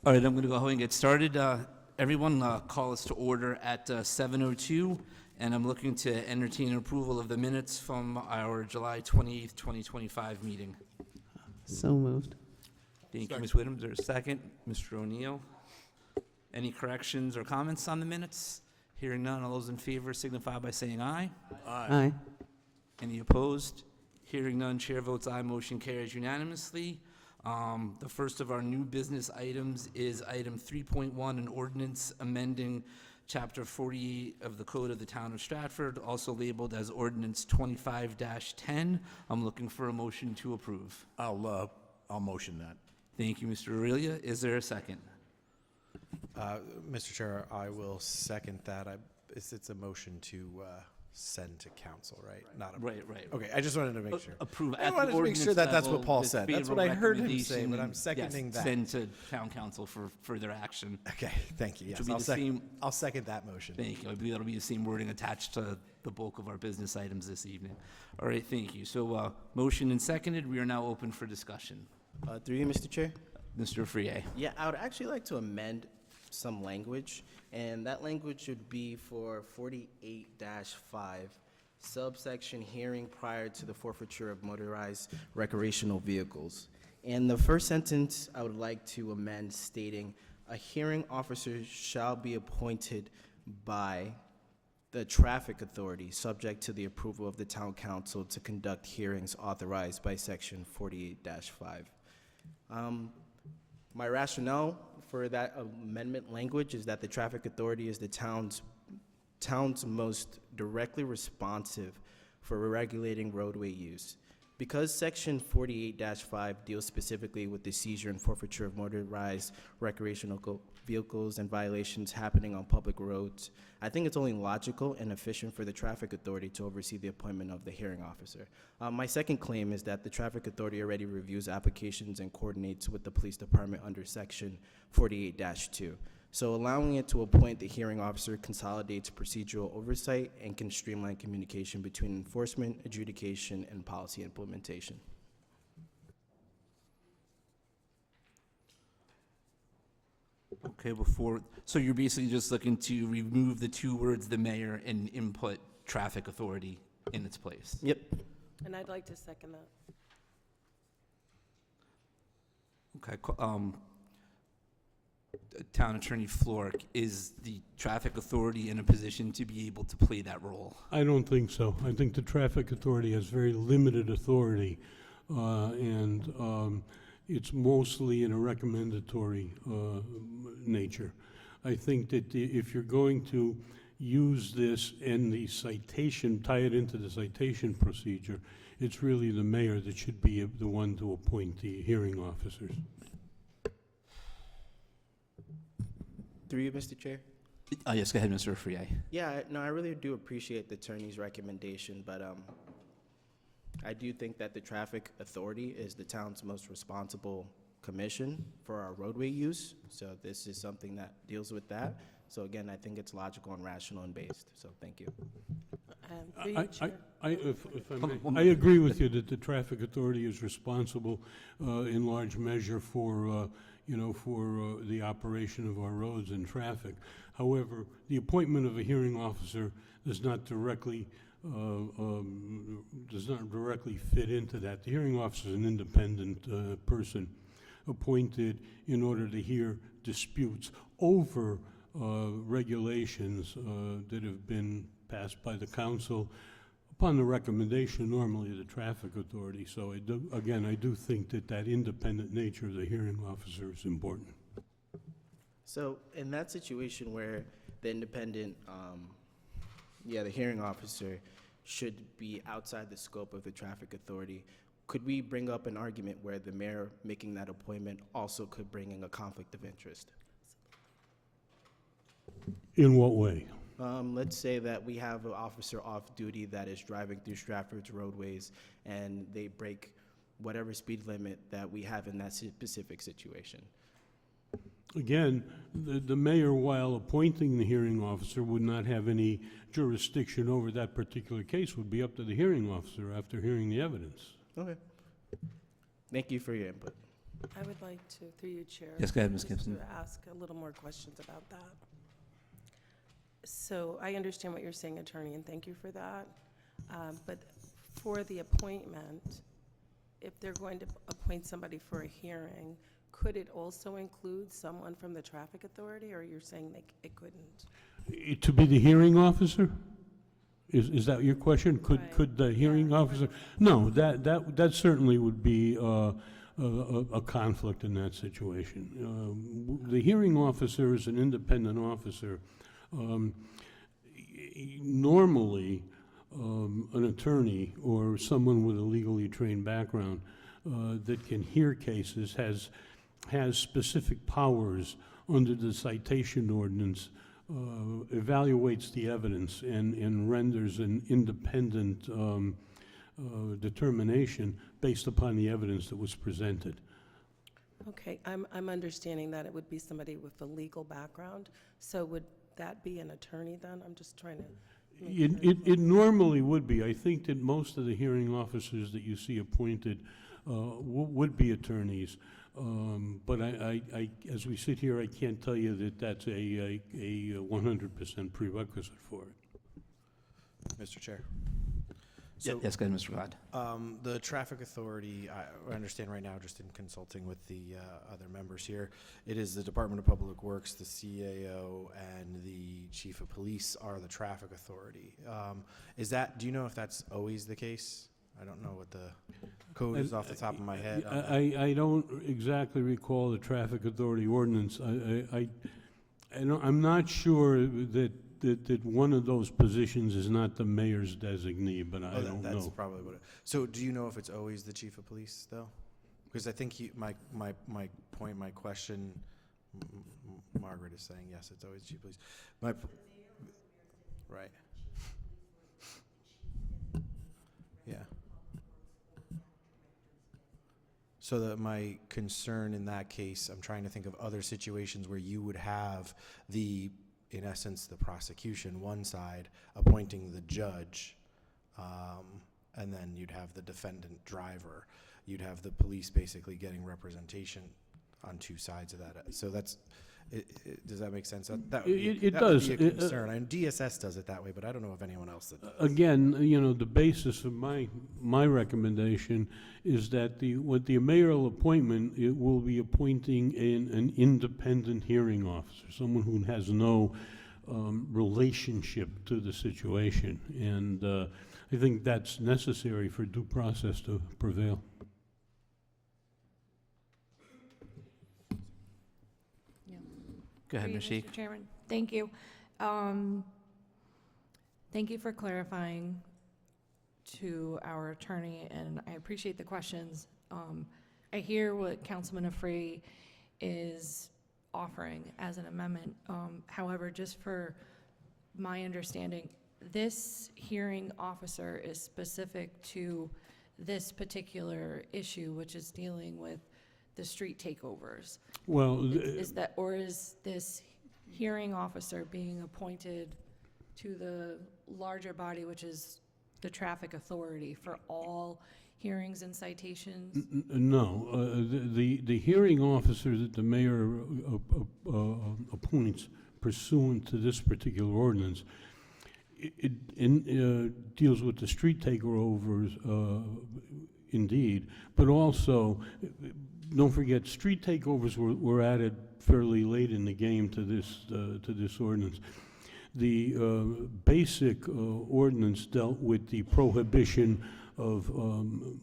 All right, I'm going to go ahead and get started. Everyone, call us to order at 7:02, and I'm looking to entertain approval of the minutes from our July 28th, 2025 meeting. So moved. Thank you, Ms. Whittam. Is there a second? Mr. O'Neill. Any corrections or comments on the minutes? Hearing none, all those in favor signify by saying aye. Aye. Any opposed? Hearing none, chair votes aye, motion carries unanimously. The first of our new business items is item 3.1, an ordinance amending Chapter 48 of the Code of the Town of Stratford, also labeled as Ordinance 25-10. I'm looking for a motion to approve. I'll motion that. Thank you, Mr. Aurelia. Is there a second? Mr. Chair, I will second that. It's a motion to send to council, right? Not a, Right. Okay, I just wanted to make sure. Approve. I wanted to make sure that that's what Paul said. That's what I heard him say, but I'm seconding that. Send to town council for further action. Okay, thank you. Yes, Which will be the I'll second that motion. Thank you. I believe that'll be the same wording attached to the bulk of our business items this evening. All right, thank you. So, motion and seconded. We are now open for discussion. Through you, Mr. Chair. Mr. Frier. Yeah, I would actually like to amend some language, and that language should be for 48-5, subsection hearing prior to the forfeiture of motorized recreational vehicles. And the first sentence I would like to amend stating, a hearing officer shall be appointed by the traffic authority, subject to the approval of the town council to conduct hearings authorized by section 48-5. My rationale for that amendment language is that the traffic authority is the town's most directly responsive for regulating roadway use. Because section 48-5 deals specifically with the seizure and forfeiture of motorized recreational vehicles and violations happening on public roads, I think it's only logical and efficient for the traffic authority to oversee the appointment of the hearing officer. My second claim is that the traffic authority already reviews applications and coordinates with the police department under section 48-2. So allowing it to appoint the hearing officer consolidates procedural oversight and can streamline communication between enforcement, adjudication, and policy implementation. Okay, so you're basically just looking to remove the two words, the mayor, and input traffic authority in its place? Yep. And I'd like to second that. Okay, Town Attorney Flork, is the traffic authority in a position to be able to play that role? I don't think so. I think the traffic authority has very limited authority, and it's mostly in a recommendatory nature. I think that if you're going to use this in the citation, tie it into the citation procedure, it's really the mayor that should be the one to appoint the hearing officers. Through you, Mr. Chair. Yes, go ahead, Mr. Frier. Yeah, no, I really do appreciate the attorney's recommendation, but I do think that the traffic authority is the town's most responsible commission for our roadway use. So this is something that deals with that. So again, I think it's logical and rational and based. So thank you. Through you, Chair. If I may, I agree with you that the traffic authority is responsible in large measure for the operation of our roads and traffic. However, the appointment of a hearing officer does not directly fit into that. The hearing officer is an independent person appointed in order to hear disputes over regulations that have been passed by the council upon the recommendation normally of the traffic authority. So I do think that independent nature of the hearing officer is important. So in that situation where the independent, the hearing officer should be outside the scope of the traffic authority, could we bring up an argument where the mayor making that appointment also could bring in a conflict of interest? In what way? Let's say that we have an officer off duty that is driving through Stratford's roadways and they break whatever speed limit that we have in that specific situation. Again, the mayor, while appointing the hearing officer, would not have any jurisdiction over that particular case. Would be up to the hearing officer after hearing the evidence. Okay. Thank you for your input. I would like to, through you, Chair. Yes, go ahead, Ms. just Gibson. to ask a little more questions about that. So I understand what you're saying, Attorney, and thank you for that. But for the appointment, if they're going to appoint somebody for a hearing, could it also include someone from the traffic authority, or you're saying it couldn't? To be the hearing officer? Is that your question? Right. Could the hearing officer? No, that certainly would be a conflict in that situation. The hearing officer is an independent officer. Normally, an attorney or someone with a legally trained background that can hear cases has specific powers under the citation ordinance, evaluates the evidence and renders an independent determination based upon the evidence that was presented. Okay, I'm understanding that it would be somebody with a legal background. So would that be an attorney then? I'm just trying to make sure. It normally would be. I think that most of the hearing officers that you see appointed would be attorneys. But as we sit here, I can't tell you that that's a 100% prerequisite for it. Mr. Chair. Yes, go ahead, Mr. Rod. The traffic authority, I understand right now, just in consulting with the other members here, it is the Department of Public Works, the CAO, and the Chief of Police are the traffic authority. Do you know if that's always the case? I don't know what the code is off the top of my head. I don't exactly recall the traffic authority ordinance. I'm not sure that one of those positions is not the mayor's designee, but I don't know. That's probably what it. So do you know if it's always the chief of police, though? Because I think my question, Margaret is saying, yes, it's always chief of police. Right. Yeah. So my concern in that case, I'm trying to think of other situations where you would have in essence, the prosecution, one side, appointing the judge, and then you'd have the defendant driver. You'd have the police basically getting representation on two sides of that. So does that make sense? That does. Would be a concern. And DSS does it that way, but I don't know of anyone else that does. Again, the basis of my recommendation is that with the mayoral appointment, it will be appointing an independent hearing officer, someone who has no relationship to the situation. And I think that's necessary for due process to prevail. Go ahead, Ms. Through you, Sheik. Mr. Chairman. Thank you. Thank you for clarifying to our attorney, and I appreciate the questions. I hear what Councilman Afrey is offering as an amendment. However, just for my understanding, this hearing officer is specific to this particular issue, which is dealing with the street takeovers. Well, Is this hearing officer being appointed to the larger body, which is the traffic authority, for all hearings and citations? no. The hearing officer that the mayor appoints pursuant to this particular ordinance, it deals with the street takeovers, indeed, but also, don't forget, street takeovers were added fairly late in the game to this ordinance. The basic ordinance dealt with the prohibition of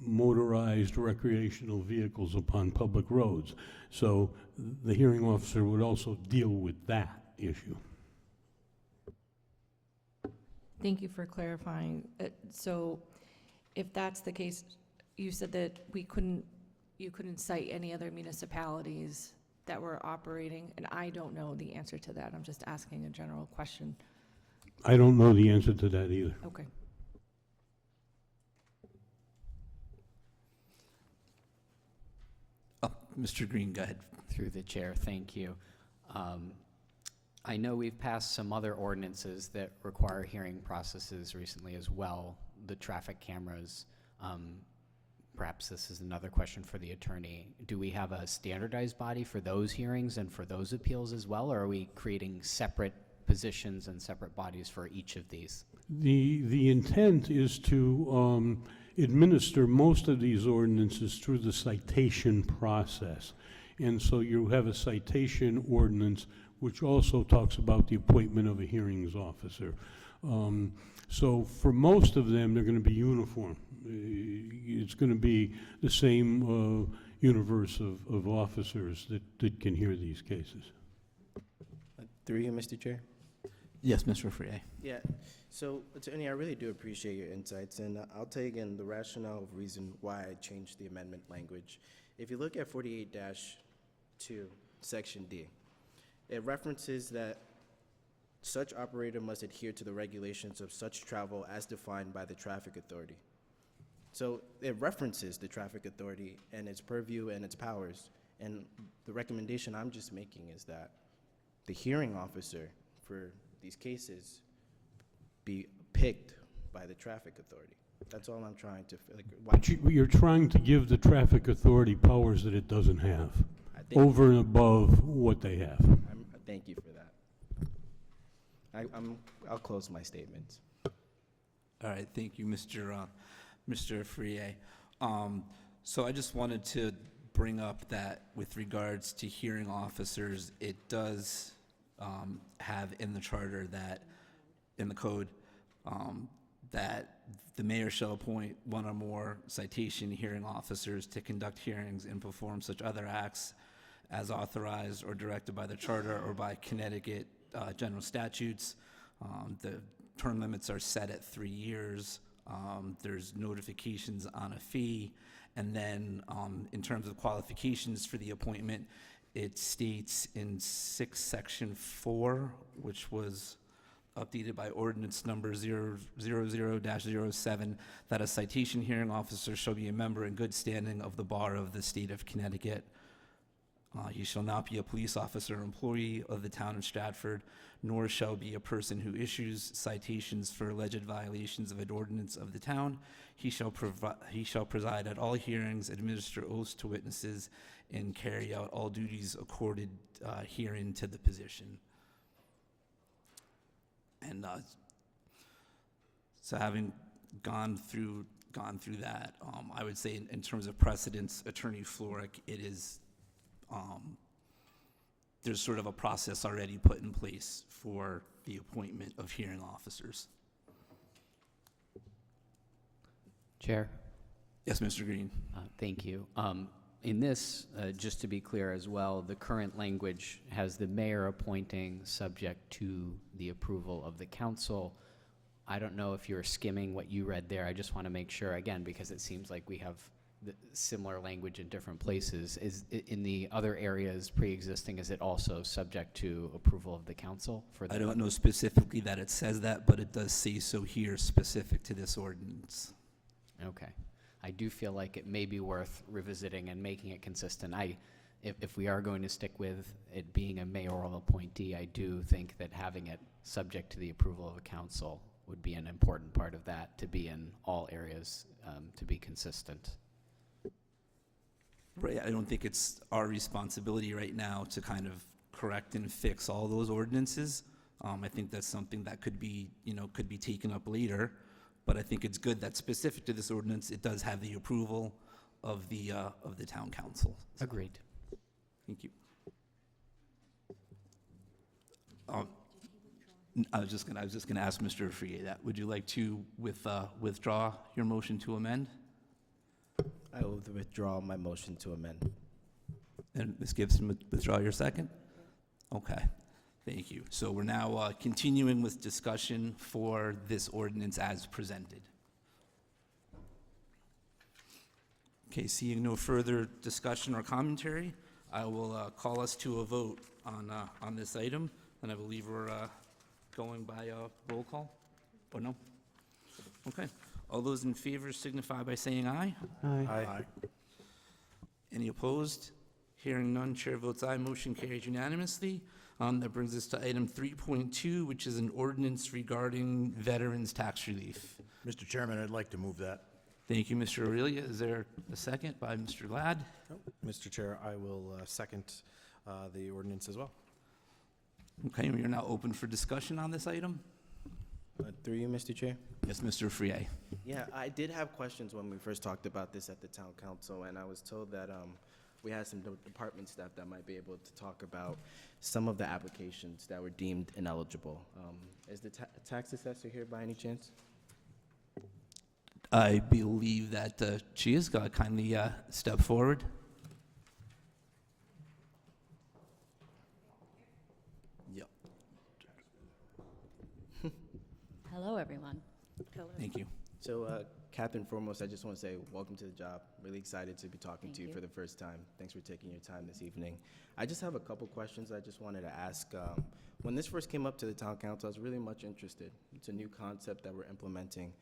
motorized recreational vehicles upon public roads. So the hearing officer would also deal with that issue. Thank you for clarifying. So if that's the case, you said that you couldn't cite any other municipalities that were operating, and I don't know the answer to that. I'm just asking a general question. I don't know the answer to that either. Okay. Oh, Mr. Green, go ahead. Through the chair, thank you. I know we've passed some other ordinances that require hearing processes recently as well. The traffic cameras perhaps this is another question for the attorney, do we have a standardized body for those hearings and for those appeals as well, or are we creating separate positions and separate bodies for each of these? The intent is to administer most of these ordinances through the citation process. And so you have a citation ordinance, which also talks about the appointment of a hearings officer. So for most of them, they're going to be uniform. It's going to be the same universe of officers that can hear these cases. Through you, Mr. Chair. Yes, Mr. Frier. Yeah, so Attorney, I really do appreciate your insights, and I'll take in the rationale of reason why I changed the amendment language. If you look at 48-2, Section D, it references that such operator must adhere to the regulations of such travel as defined by the traffic authority. So it references the traffic authority and its purview and its powers, and the recommendation I'm just making is that the hearing officer for these cases be picked by the traffic authority. That's all I'm trying to, like, why, But you're trying to give the traffic authority powers that it doesn't have, I think, over and above what they have. thank you for that. I'll close my statements. All right, thank you, Mr. Frier. So I just wanted to bring up that with regards to hearing officers, it does have in the charter that, in the code, that the mayor shall appoint one or more citation hearing officers to conduct hearings and perform such other acts as authorized or directed by the charter or by Connecticut general statutes. The term limits are set at 3 years. There's notifications on a fee. And then in terms of qualifications for the appointment, it states in Section 4, which was updated by ordinance number 000-07, that a citation hearing officer shall be a member in good standing of the bar of the state of Connecticut. He shall not be a police officer or employee of the town of Stratford, nor shall be a person who issues citations for alleged violations of an ordinance of the town. He shall preside at all hearings, administer oaths to witnesses, and carry out all duties accorded herein to the position. And so having gone through that, I would say in terms of precedence, Attorney Floric, it is, there's sort of a process already put in place for the appointment of hearing officers. Chair? Yes, Mr. Green. Thank you. In this, just to be clear as well, the current language has the mayor appointing subject to the approval of the council. I don't know if you're skimming what you read there. I just want to make sure, again, because it seems like we have similar language in different places. Is in the other areas pre-existing, is it also subject to approval of the council? I don't know specifically that it says that, but it does say so here specific to this ordinance. Okay. I do feel like it may be worth revisiting and making it consistent. If we are going to stick with it being a mayoral appointee, I do think that having it subject to the approval of a council would be an important part of that, to be in all areas, to be consistent. Right, I don't think it's our responsibility right now to kind of correct and fix all those ordinances. I think that's something that could be taken up later. But I think it's good that specific to this ordinance, it does have the approval of the town council. So, Agreed. thank you. I was just gonna ask Mr. Frier that. Would you like to withdraw your motion to amend? I will withdraw my motion to amend. And Ms. Gibson, withdraw your second? Okay, thank you. So we're now continuing with discussion for this ordinance as presented. Okay, seeing no further discussion or commentary, I will call us to a vote on this item, and I believe we're going by a roll call, or no? Okay, all those in favor signify by saying aye. Aye. Any opposed? Hearing none, chair votes aye, motion carries unanimously. That brings us to item 3.2, which is an ordinance regarding veterans tax relief. Mr. Chairman, I'd like to move that. Thank you, Mr. Aurelia. Is there a second by Mr. Ladd? Mr. Chair, I will second the ordinance as well. Okay, we are now open for discussion on this item. Through you, Mr. Chair. Yes, Mr. Frier. Yeah, I did have questions when we first talked about this at the town council, and I was told that we had some department staff that might be able to talk about some of the applications that were deemed ineligible. Is the tax assessor here by any chance? I believe that she is going to kindly step forward. Yep. Hello, everyone. Hello. Thank you. So, Catherine, foremost, I just want to say welcome to the job. Really excited to be talking Thank to you you. for the first time. Thanks for taking your time this evening. I just have a couple questions I just wanted to ask. When this first came up to the town council, I was really much interested. It's a new concept that we're implementing.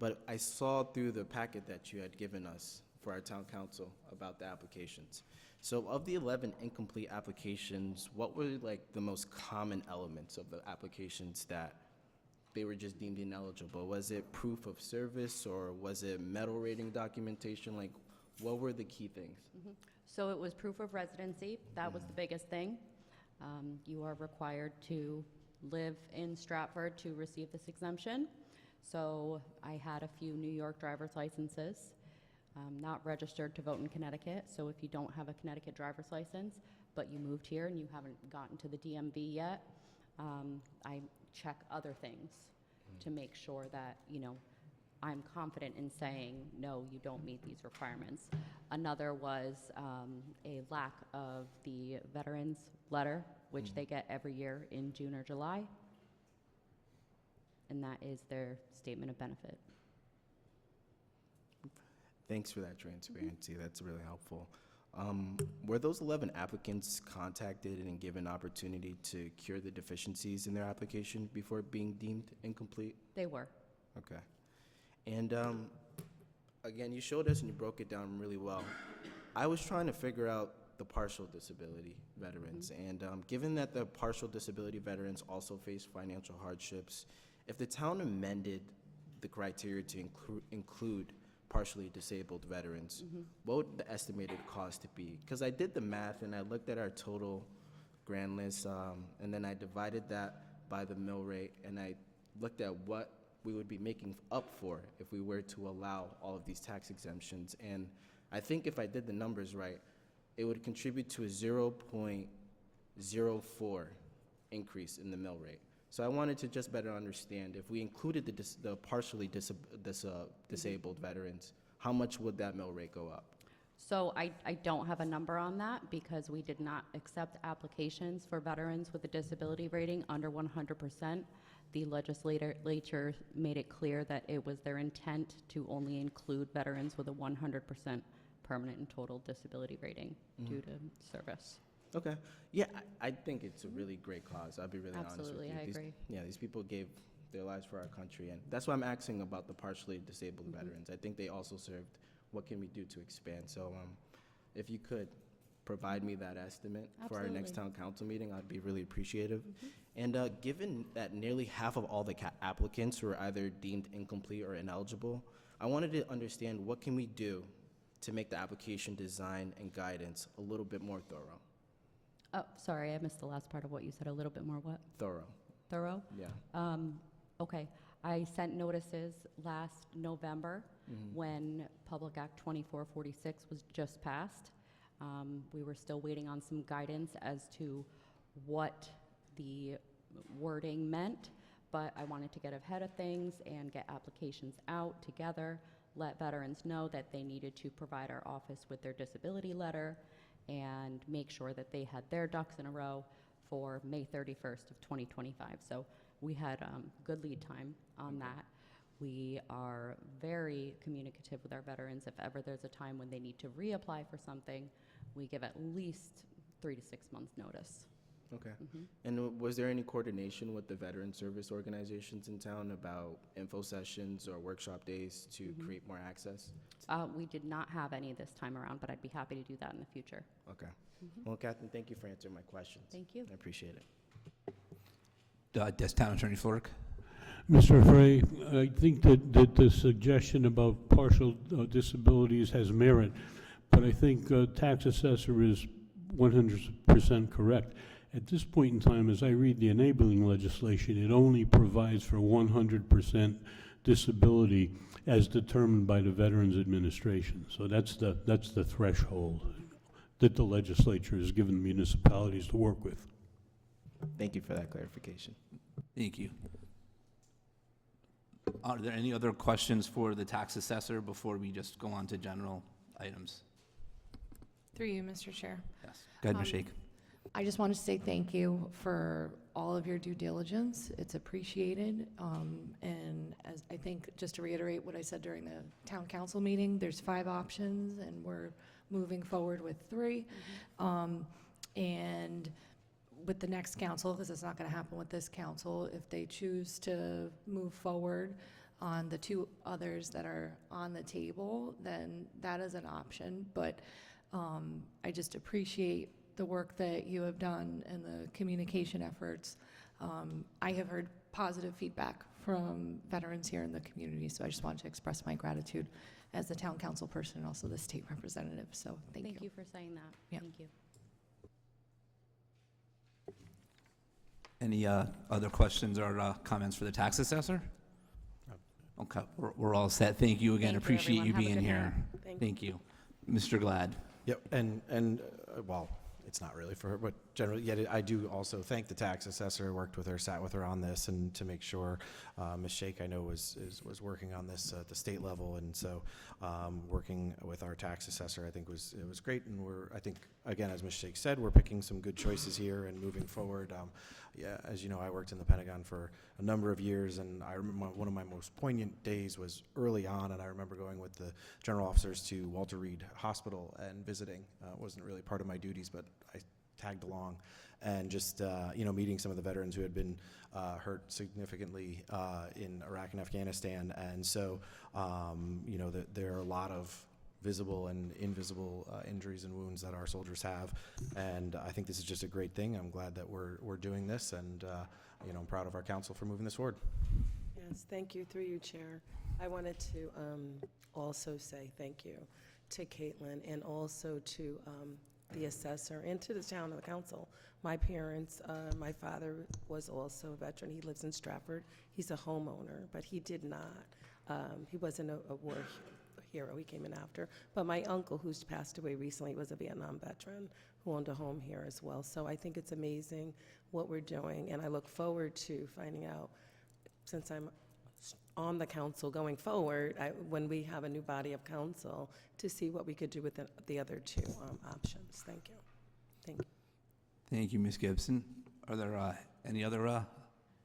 But I saw through the packet that you had given us for our town council about the applications. So of the 11 incomplete applications, what were like the most common elements of the applications that they were just deemed ineligible? Was it proof of service, or was it metal rating documentation? Like, what were the key things? So it was proof of residency. That was the biggest thing. You are required to live in Stratford to receive this exemption. So I had a few New York driver's licenses, not registered to vote in Connecticut. So if you don't have a Connecticut driver's license, but you moved here and you haven't gotten to the DMV yet, I check other things to make sure that, you know, I'm confident in saying, no, you don't meet these requirements. Another was a lack of the veterans letter, which they get every year in June or July. And that is their statement of benefit. Thanks for that transparency. That's really helpful. Were those 11 applicants contacted and given opportunity to cure the deficiencies in their application before being deemed incomplete? They were. Okay. And again, you showed us and you broke it down really well. I was trying to figure out the partial disability veterans. And given that the partial disability veterans also face financial hardships, if the town amended the criteria to include partially disabled veterans, what would the estimated cost be? Because I did the math and I looked at our total grand list, and then I divided that by the mill rate, and I looked at what we would be making up for if we were to allow all of these tax exemptions. And I think if I did the numbers right, it would contribute to a 0.04 increase in the mill rate. So I wanted to just better understand, if we included the partially disabled veterans, how much would that mill rate go up? So I don't have a number on that because we did not accept applications for veterans with a disability rating under 100%. The legislature made it clear that it was their intent to only include veterans with a 100% permanent and total disability rating due to service. Okay. Yeah, I think it's a really great cause. I'll be really honest with you. Absolutely, I agree. Yeah, these people gave their lives for our country, and that's why I'm asking about the partially disabled veterans. I think they also served. What can we do to expand? So if you could provide me that estimate for our next Absolutely. town council meeting, I'd be really appreciative. And given that nearly half of all the applicants were either deemed incomplete or ineligible, I wanted to understand, what can we do to make the application design and guidance a little bit more thorough? Oh, sorry, I missed the last part of what you said. A little bit more what? Thorough, Thorough? yeah. Okay. I sent notices last November when Public Act 2446 was just passed. We were still waiting on some guidance as to what the wording meant, but I wanted to get ahead of things and get applications out together, let veterans know that they needed to provide our office with their disability letter, and make sure that they had their ducks in a row for May 31st of 2025. So we had good lead time on that. We are very communicative with our veterans. If ever there's a time when they need to reapply for something, we give at least 3 to 6 months notice. Okay. And was there any coordination with the veteran service organizations in town about info sessions or workshop days to create more access? We did not have any this time around, but I'd be happy to do that in the future. Okay. Well, Catherine, thank you for answering my questions. Thank you. I appreciate it. Desk Town Attorney Florek. Mr. Frey, I think that the suggestion about partial disabilities has merit, but I think tax assessor is 100% correct. At this point in time, as I read the enabling legislation, it only provides for 100% disability as determined by the Veterans Administration. So that's the threshold that the legislature has given municipalities to work with. Thank you for that clarification. Thank you. Are there any other questions for the tax assessor before we just go on to general items? Through you, Mr. Chair. Yes. Go ahead, Ms. Shake. I just want to say thank you for all of your due diligence. It's appreciated. And as I think, just to reiterate what I said during the town council meeting, there's 5 options and we're moving forward with 3. And with the next council, because it's not going to happen with this council, if they choose to move forward on the 2 others that are on the table, then that is an option. But I just appreciate the work that you have done and the communication efforts. I have heard positive feedback from veterans here in the community, so I just wanted to express my gratitude as the town council person and also the state representative. So thank you. Thank you for saying that. Yeah. Thank you. Any other questions or comments for the tax assessor? Okay, we're all set. Thank you again. Thank you, Appreciate you everyone. Have a being good here. night. Thank you. Mr. Glad. Yep, and well, it's not really for her, but generally, yet I do also thank the tax assessor. Worked with her, sat with her on this, and to make sure Ms. Shake, I know, was working on this at the state level, and so working with our tax assessor, I think it was great. And I think again, as Ms. Shake said, we're picking some good choices here and moving forward. Yeah, as you know, I worked in the Pentagon for a number of years, and I remember one of my most poignant days was early on, and I remember going with the general officers to Walter Reed Hospital and visiting. It wasn't really part of my duties, but I tagged along, and just meeting some of the veterans who had been hurt significantly in Iraq and Afghanistan, and so there are a lot of visible and invisible injuries and wounds that our soldiers have, and I think this is just a great thing. I'm glad that we're doing this, and I'm proud of our council for moving this forward. Yes, thank you, through you, Chair. I wanted to also say thank you to Caitlin and also to the assessor and to the town and the council. My parents, my father was also a veteran. He lives in Stratford. He's a homeowner, but he did not. He wasn't a war hero. He came in after. But my uncle, who's passed away recently, was a Vietnam veteran who owned a home here as well. So I think it's amazing what we're doing, and I look forward to finding out, since I'm on the council going forward, when we have a new body of council, to see what we could do with the other 2 options. Thank you. Thank you. Thank you, Ms. Gibson. Are there any other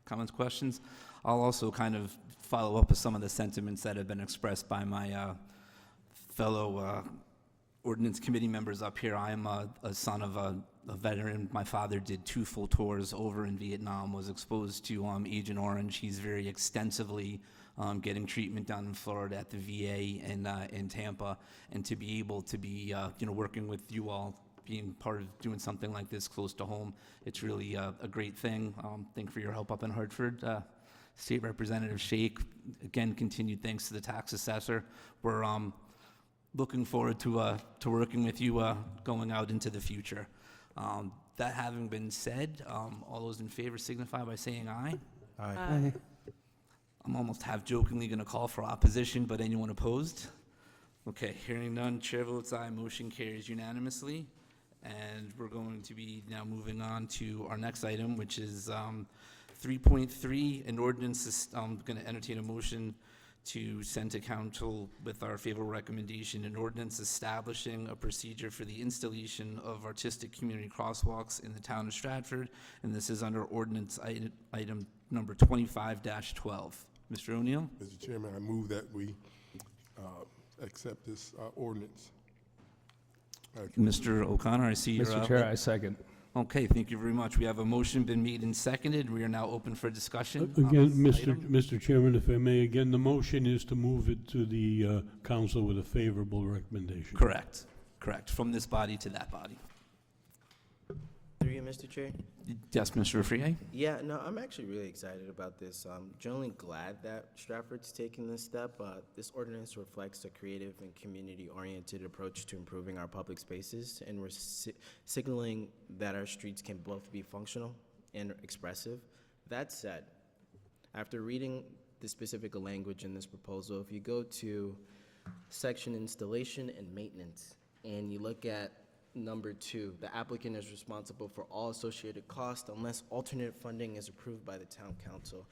comments, questions? I'll also kind of follow up with some of the sentiments that have been expressed by my fellow ordinance committee members up here. I am a son of a veteran. My father did 2 full tours over in Vietnam, was exposed to Agent Orange. He's very extensively getting treatment done in Florida at the VA and in Tampa, and to be able to be working with you all, being part of doing something like this close to home, it's really a great thing. Thank you for your help up in Hartford. State Representative Shake, again, continued thanks to the tax assessor. We're looking forward to working with you going out into the future. That having been said, all those in favor signify by saying aye. Aye. I'm almost half jokingly going to call for opposition, but anyone opposed? Okay, hearing none, chair votes aye, motion carries unanimously. And we're going to be now moving on to our next item, which is 3.3, an ordinance is going to entertain a motion to send to council with our favorable recommendation, an ordinance establishing a procedure for the installation of artistic community crosswalks in the town of Stratford, and this is under ordinance item number 25-12. Mr. O'Neill? Mr. Chairman, I move that we accept this ordinance. Mr. O'Connor, I see you're Mr. Chair, I second. Okay, thank you very much. We have a motion been made and seconded. We are now open for discussion. Again, on this item. Mr. Chairman, if I may, again, the motion is to move it to the council with a favorable recommendation. Correct, from this body to that body. Through you, Mr. Chair. Yes, Mr. Frier? Yeah, no, I'm actually really excited about this. Generally glad that Stratford's taking this step. This ordinance reflects a creative and community-oriented approach to improving our public spaces, and we're signaling that our streets can both be functional and expressive. That said, after reading the specific language in this proposal, if you go to section installation and maintenance, and you look at number 2, the applicant is responsible for all associated costs unless alternate funding is approved by the town council.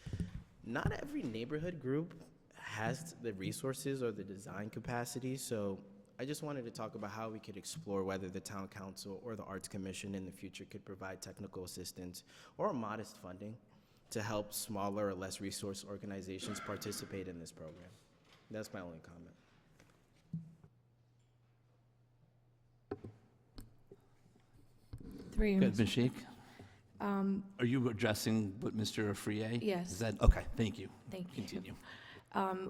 Not every neighborhood group has the resources or the design capacity, so I just wanted to talk about how we could explore whether the town council or the Arts Commission in the future could provide technical assistance or modest funding to help smaller or less resource organizations participate in this program. That's my only comment. Through you, Good, Mr. Ms. Sheik? Um, Are you addressing what Mr. Frier? Yes. Is that, okay, thank you. Thank you. Continue.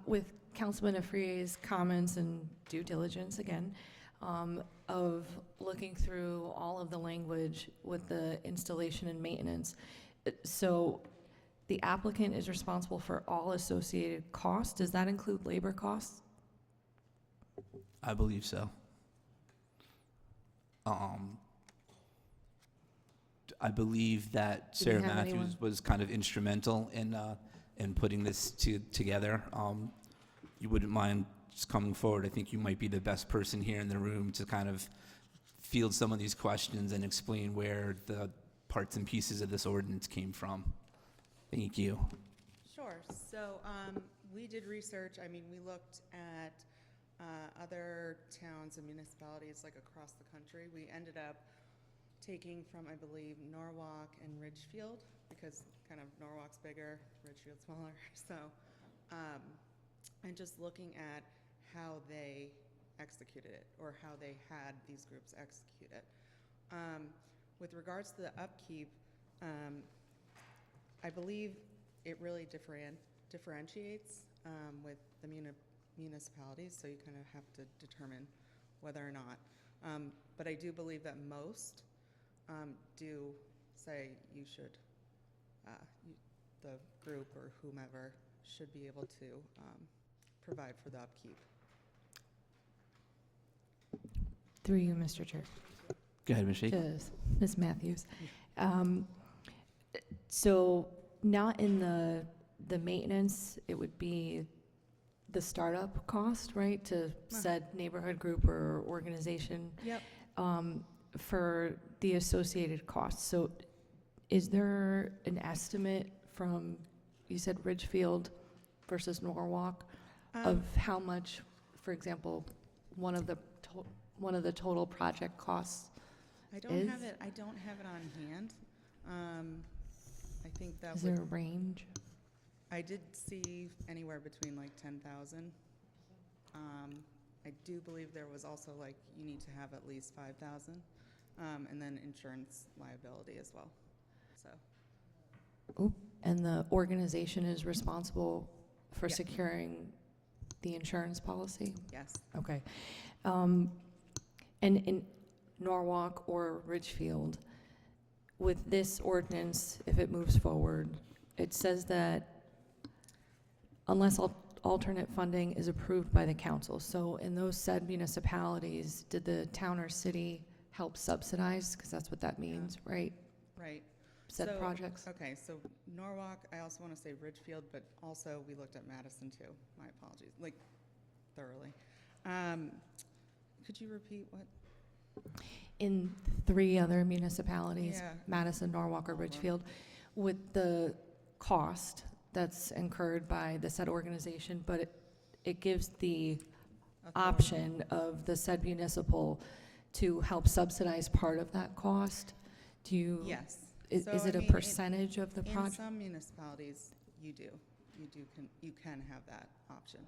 With Councilman Afrier's comments and due diligence again, of looking through all of the language with the installation and maintenance. So the applicant is responsible for all associated costs. Does that include labor costs? I believe so. I believe that Do we Sarah have Matthews anyone? was kind of instrumental in putting this together. You wouldn't mind just coming forward. I think you might be the best person here in the room to kind of field some of these questions and explain where the parts and pieces of this ordinance came from. Thank you. Sure. So we did research. I mean, we looked at other towns and municipalities like across the country. We ended up taking from, I believe, Norwalk and Ridgefield, because kind of Norwalk's bigger, Ridgefield's smaller. So, and just looking at how they executed it, or how they had these groups execute it. With regards to the upkeep, I believe it really differentiates with the municipalities, so you kind of have to determine whether or not. But I do believe that most do say you should, the group or whomever should be able to provide for the upkeep. Through you, Mr. Chair. Go ahead, Ms. Sheik. Just Ms. Matthews. So not in the maintenance, it would be the startup cost, right, to said neighborhood group or organization? Yep. For the associated costs. So is there an estimate from, you said Ridgefield versus Norwalk, of how much, for example, one of the total project costs I don't have it. I don't have it on hand. I think that is there a range? I did see anywhere between like 10,000. I do believe there was also like you need to have at least 5,000, and then insurance liability as well. So. Oop. And the organization is responsible for Yeah. securing the insurance policy? Yes. Okay. And in Norwalk or Ridgefield, with this ordinance, if it moves forward, it says that unless alternate funding is approved by the council. So in those said municipalities, did the town or city help subsidize? Because that's what that means, right? Right. Said So- projects? Okay, so Norwalk, I also want to say Ridgefield, but also we looked at Madison too. My apologies, like thoroughly. Could you repeat what? In 3 other municipalities, Yeah. Madison, Norwalk, or All of them. Ridgefield, with the cost that's incurred by the said organization, but it gives the Authority. option of the said municipal to help subsidize part of that cost. Do you? Yes. Is So, it I a mean, percentage of the In project? some municipalities, you can have that option.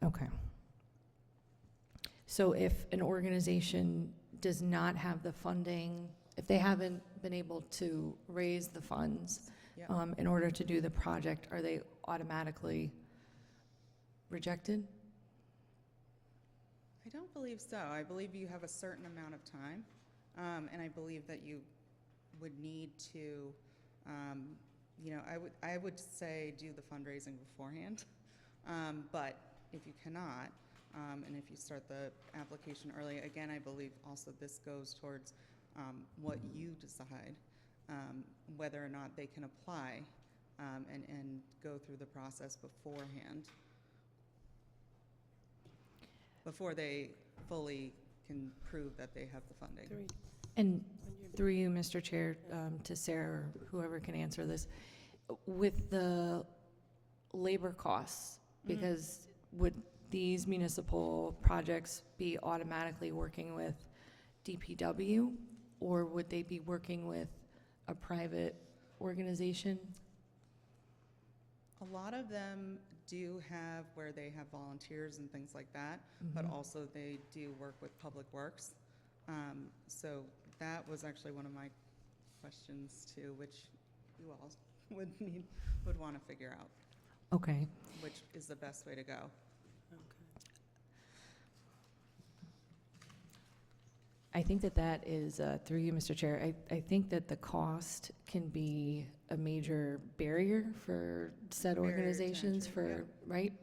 Okay. So if an organization does not have the funding, if they haven't been able to raise the funds Yep. in order to do the project, are they automatically rejected? I don't believe so. I believe you have a certain amount of time And I believe that you would need to, I would say do the fundraising beforehand. But if you cannot, and if you start the application early, again, I believe also this goes towards what you decide, whether or not they can apply and go through the process beforehand, before they fully can prove that they have the funding. And through you, Mr. Chair, to Sarah, or whoever can answer this, with the labor costs, because would these municipal projects be automatically working with DPW, or would they be working with a private organization? A lot of them do have where they have volunteers and things like that, but also they do work with Public Works. So that was actually one of my questions too, which you all would want to figure out, Okay. which is the best way to go. I think that is, through you, Mr. Chair, I think that the cost can be a major barrier for said Barrier to organizations entry, right?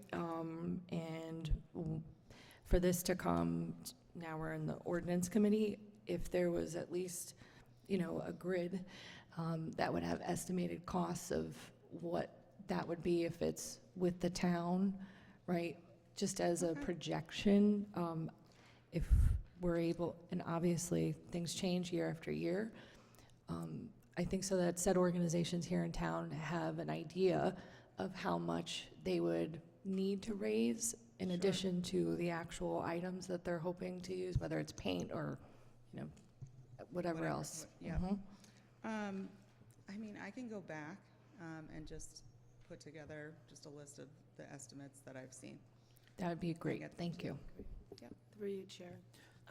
For this to come, now we're in the ordinance committee, if there was at least, a grid that would have estimated costs of what that would be if it's with the town, right? Just as a projection, if we're able, and obviously things change year after year, I think so that said organizations here in town have an idea of how much they would need to raise in addition to the actual items that they're hoping to use, whether it's paint or, whatever else. Yeah. I mean, I can go back and just put together just a list of the estimates that I've seen. That would be great. get them Thank to you. Yep. Through you, Chair.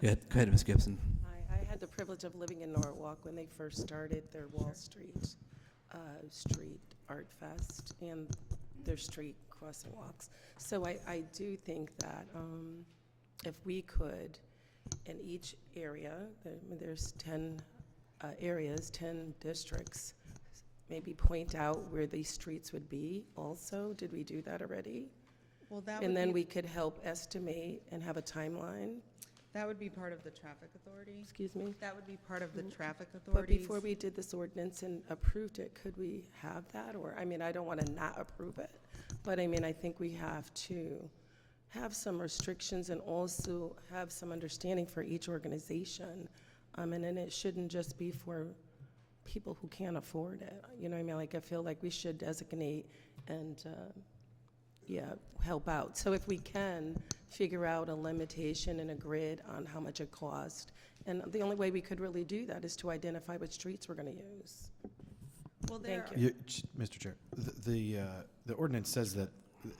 Go ahead, Ms. Gibson. I had the privilege of living in Norwalk when they first started their Wall Street Art Fest and their street crossing walks. So I do think that if we could, in each area, there's 10 areas, 10 districts, maybe point out where these streets would be also. Did we do that already? Well, that would And then be, we could help estimate and have a timeline. that would be part of the traffic authority. Excuse me? That would be part of the traffic But authorities. before we did this ordinance and approved it, could we have that? Or, I don't want to not approve it, but I think we have to have some restrictions and also have some understanding for each organization. And then it shouldn't just be for people who can't afford it. You know what I mean? Like, I feel like we should designate and, help out. So if we can figure out a limitation and a grid on how much it costs, and the only way we could really do that is to identify what streets we're going to use. Well, Thank there, you. Mr. Chair, the ordinance says that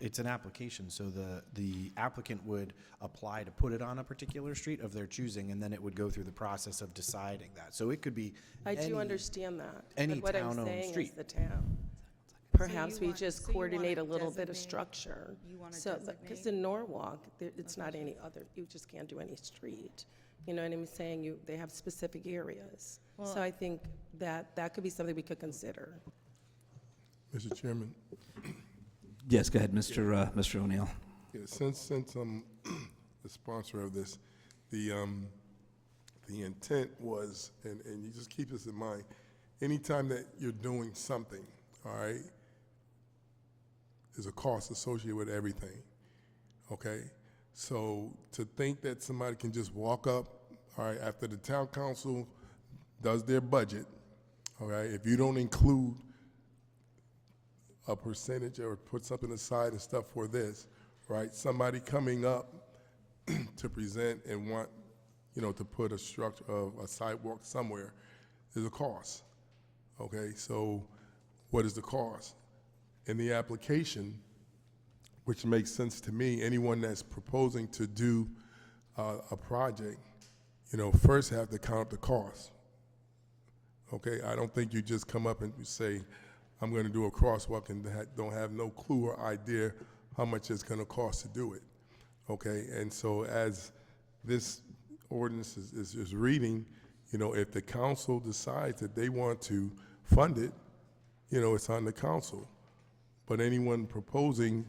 it's an application, so the applicant would apply to put it on a particular street of their choosing, and then it would go through the process of deciding that. So it could be I do any- understand that. any But what I'm town-owned saying is street. the town. Perhaps we just so you wanna coordinate a little bit of designate- structure. you want to So, because designate? in Norwalk, it's not any other, you just can't do any street. You know what I'm saying? They have specific areas. So Well- I think that could be something we could consider. Mr. Chairman, Yes, go ahead, Mr. O'Neill. yeah, since I'm the sponsor of this, the intent was, and you just keep this in mind, anytime that you're doing something, all right, there's a cost associated with everything, okay? So to think that somebody can just walk up, all right, after the town council does their budget, all right, if you don't include a percentage or put something aside and stuff for this, right? Somebody coming up to present and want, to put a structure of a sidewalk somewhere, there's a cost, okay? So what is the cost? In the application, which makes sense to me, anyone that's proposing to do a project, first have to count the cost, okay? I don't think you just come up and you say, I'm going to do a crosswalk and don't have no clue or idea how much it's going to cost to do it, okay? And so as this ordinance is reading, if the council decides that they want to fund it, it's on the council. But anyone proposing,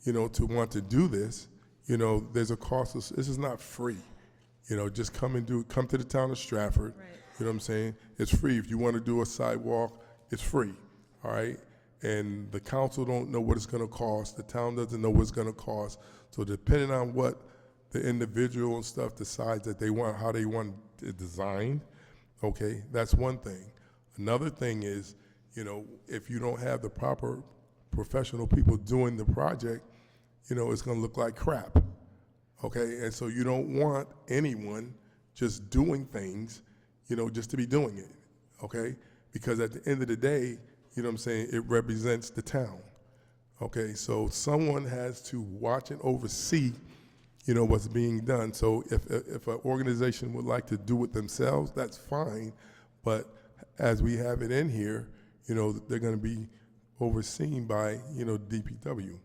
to want to do this, there's a cost. This is not free. Just come to the town of Stratford. Right. You know what I'm saying? It's free. If you want to do a sidewalk, it's free. All right? And the council don't know what it's going to cost. The town doesn't know what it's going to cost. So depending on what the individual and stuff decides that they want, how they want it designed, okay, that's one thing. Another thing is, if you don't have the proper professional people doing the project, it's going to look like crap. Okay, and so you don't want anyone just doing things, just to be doing it, okay? Because at the end of the day, it represents the town, okay? So someone has to watch and oversee, what's being done. So if an organization would like to do it themselves, that's fine, but as we have it in here, they're gonna be overseen by, DPW,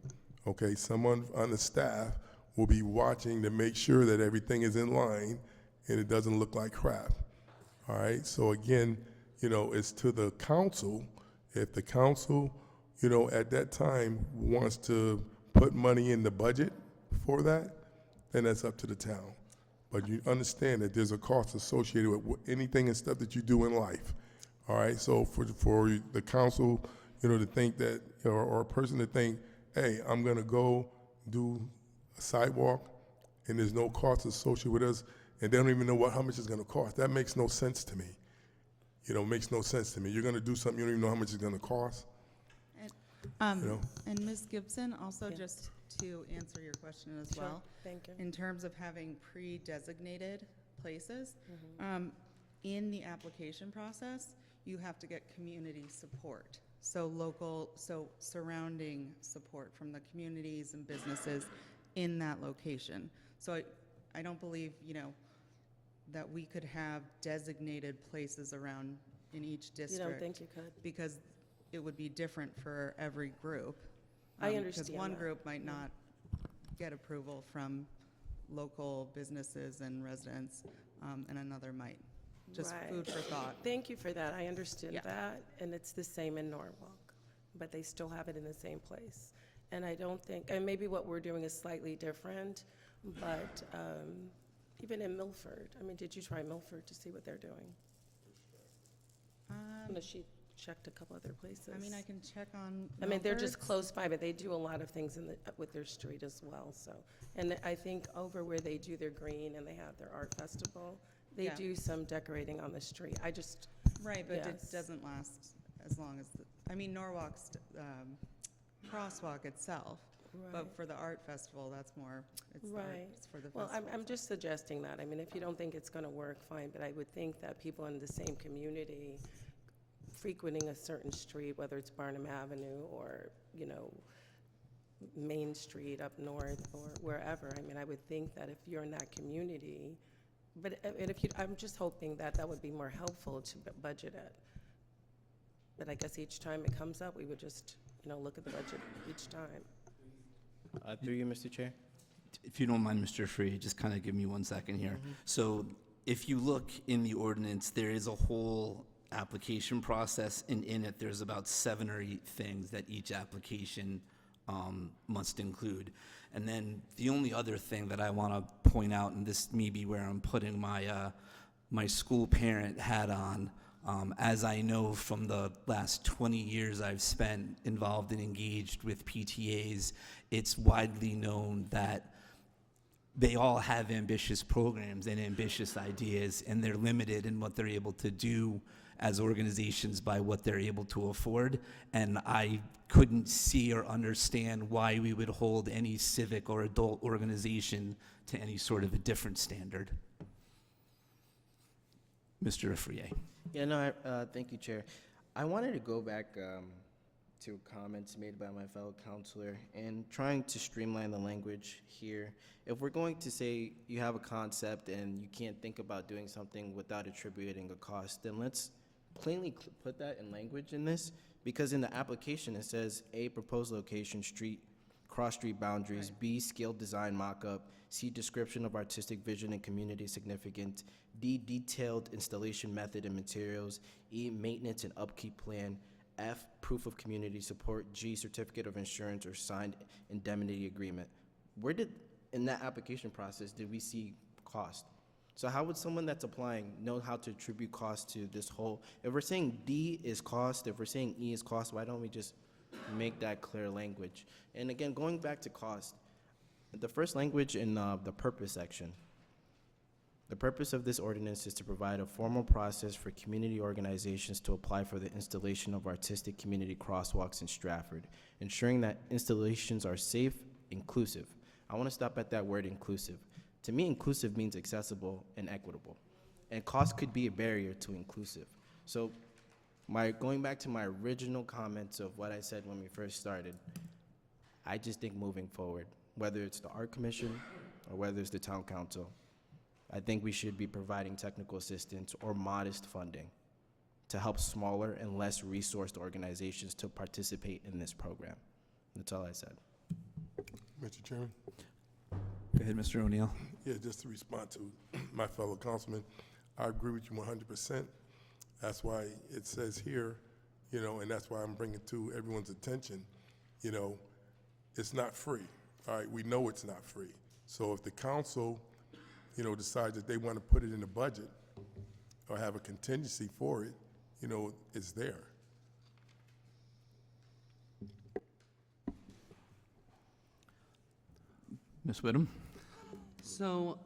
okay? Someone on the staff will be watching to make sure that everything is in line and it doesn't look like crap. All right, so again, it's to the council. If the council, at that time wants to put money in the budget for that, then that's up to the town. But you understand that there's a cost associated with anything and stuff that you do in life. All right, so for the council, to think that, or a person to think, hey, I'm gonna go do a sidewalk and there's no cost associated with us, and they don't even know how much it's going to cost. That makes no sense to me. Makes no sense to me. You're going to do something you don't even know how much it's going to cost. And Ms. Gibson, also Yeah. just to answer your question as Sure. well, Thank you. in terms of having pre-designated places, in the application process, you have to get community support. So surrounding support from the communities and businesses in that location. So I don't believe, that we could have designated places around in each district. You don't think you could? Because it would be different for every group. I Because understand one that. group might not get approval from local businesses and residents, and another might. Just Right. food for thought. Thank you for that. I understood Yeah. that, and it's the same in Norwalk, but they still have it in the same place. And I don't think, and maybe what we're doing is slightly different, but even in Milford, did you try Milford to see what they're doing? She checked a couple other places. I can check on. They're just Milford's. close by, but they do a lot of things with their street as well, so. And I think over where they do their green and they have their art festival, they Yeah. do some decorating on the street. Right, but it Yes. doesn't last as long as, Norwalk's crosswalk itself, but Right. for the art festival, that's more, Right. it's for the Well, festival. I'm just suggesting that. If you don't think it's going to work, fine, but I would think that people in the same community frequenting a certain street, whether it's Barnum Avenue or, Main Street up north or wherever, I would think that if you're in that community, but I'm just hoping that that would be more helpful to budget it. But I guess each time it comes up, we would just, look at the budget each time. Through you, Mr. Chair. If you don't mind, Mr. Free, just kind of give me 1 second here. So if you look in the ordinance, there is a whole application process, and in it, there's about 7 or 8 things that each application must include. And then the only other thing that I want to point out, and this may be where I'm putting my my school parent hat on, as I know from the last 20 years I've spent involved and engaged with PTAs, it's widely known that they all have ambitious programs and ambitious ideas, and they're limited in what they're able to do as organizations by what they're able to afford. And I couldn't see or understand why we would hold any civic or adult organization to any sort of a different standard. Mr. Afrier. Yeah, no, thank you, Chair. I wanted to go back to comments made by my fellow counselor and trying to streamline the language here. If we're going to say you have a concept and you can't think about doing something without attributing a cost, then let's plainly put that in language in this, because in the application it says A, proposed location, street, cross-street boundaries, B, scale design mock-up, C, description of artistic vision and community significance. D, detailed installation method and materials. E, maintenance and upkeep plan. F, proof of community support. G, certificate of insurance or signed indemnity agreement. Where did, in that application process, did we see cost? So how would someone that's applying know how to attribute cost to this whole, if we're saying D is cost, if we're saying E is cost, why don't we just make that clear language? And again, going back to cost, the first language in the purpose section, the purpose of this ordinance is to provide a formal process for community organizations to apply for the installation of artistic community crosswalks in Stratford, ensuring that installations are safe, inclusive. I want to stop at that word inclusive. To me, inclusive means accessible and equitable. And cost could be a barrier to inclusive. So going back to my original comments of what I said when we first started, I just think moving forward, whether it's the Art Commission or whether it's the Town Council, I think we should be providing technical assistance or modest funding to help smaller and less resourced organizations to participate in this program. That's all I said. Mr. Chairman? Go ahead, Mr. O'Neill. Yeah, just to respond to my fellow councilman, I agree with you 100%. That's why it says here, you know, and that's why I'm bringing to everyone's attention, you know, it's not free. All right, we know it's not free. So if the council, you know, decides that they want to put it in the budget or have a contingency for it, you know, it's there. Ms. Whittam? So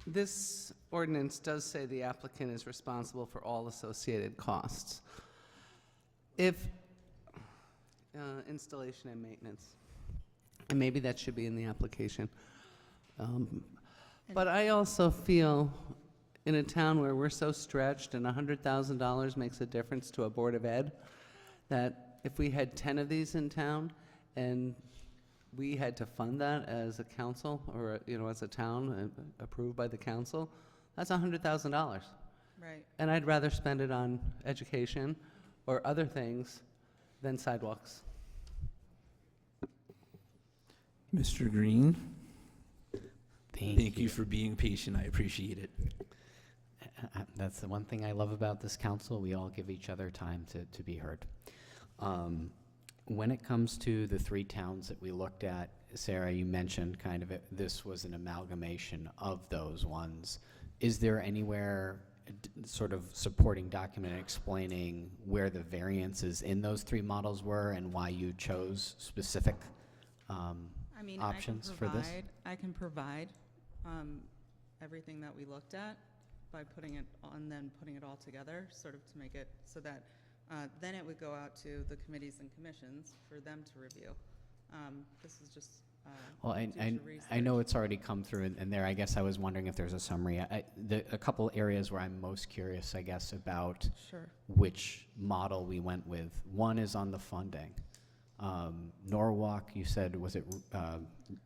this ordinance does say the applicant is responsible for all associated costs. If installation and maintenance, and maybe that should be in the application. But I also feel in a town where we're so stretched and $100,000 makes a difference to a Board of Ed, that if we had 10 of these in town and we had to fund that as a council or, you know, as a town approved by the council, that's $100,000. Right. And I'd rather spend it on education or other things than sidewalks. Mr. Green? Thank you for being patient. I appreciate it. That's the one thing I love about this council. We all give each other time to be heard. When it comes to the 3 towns that we looked at, Sarah, you mentioned kind of this was an amalgamation of those ones. Is there anywhere sort of supporting document explaining where the variances in those 3 models were and why you chose specific I mean, options for this? I can provide everything that we looked at by putting it on, then putting it all together, sort of to make it so that then it would go out to the committees and commissions for them to review. This is just Well, I know it's already come through in there. I guess I was wondering if there's a summary. A couple areas where I'm most curious, I guess, about Sure. which model we went with. One is on the funding. Norwalk, you said, was it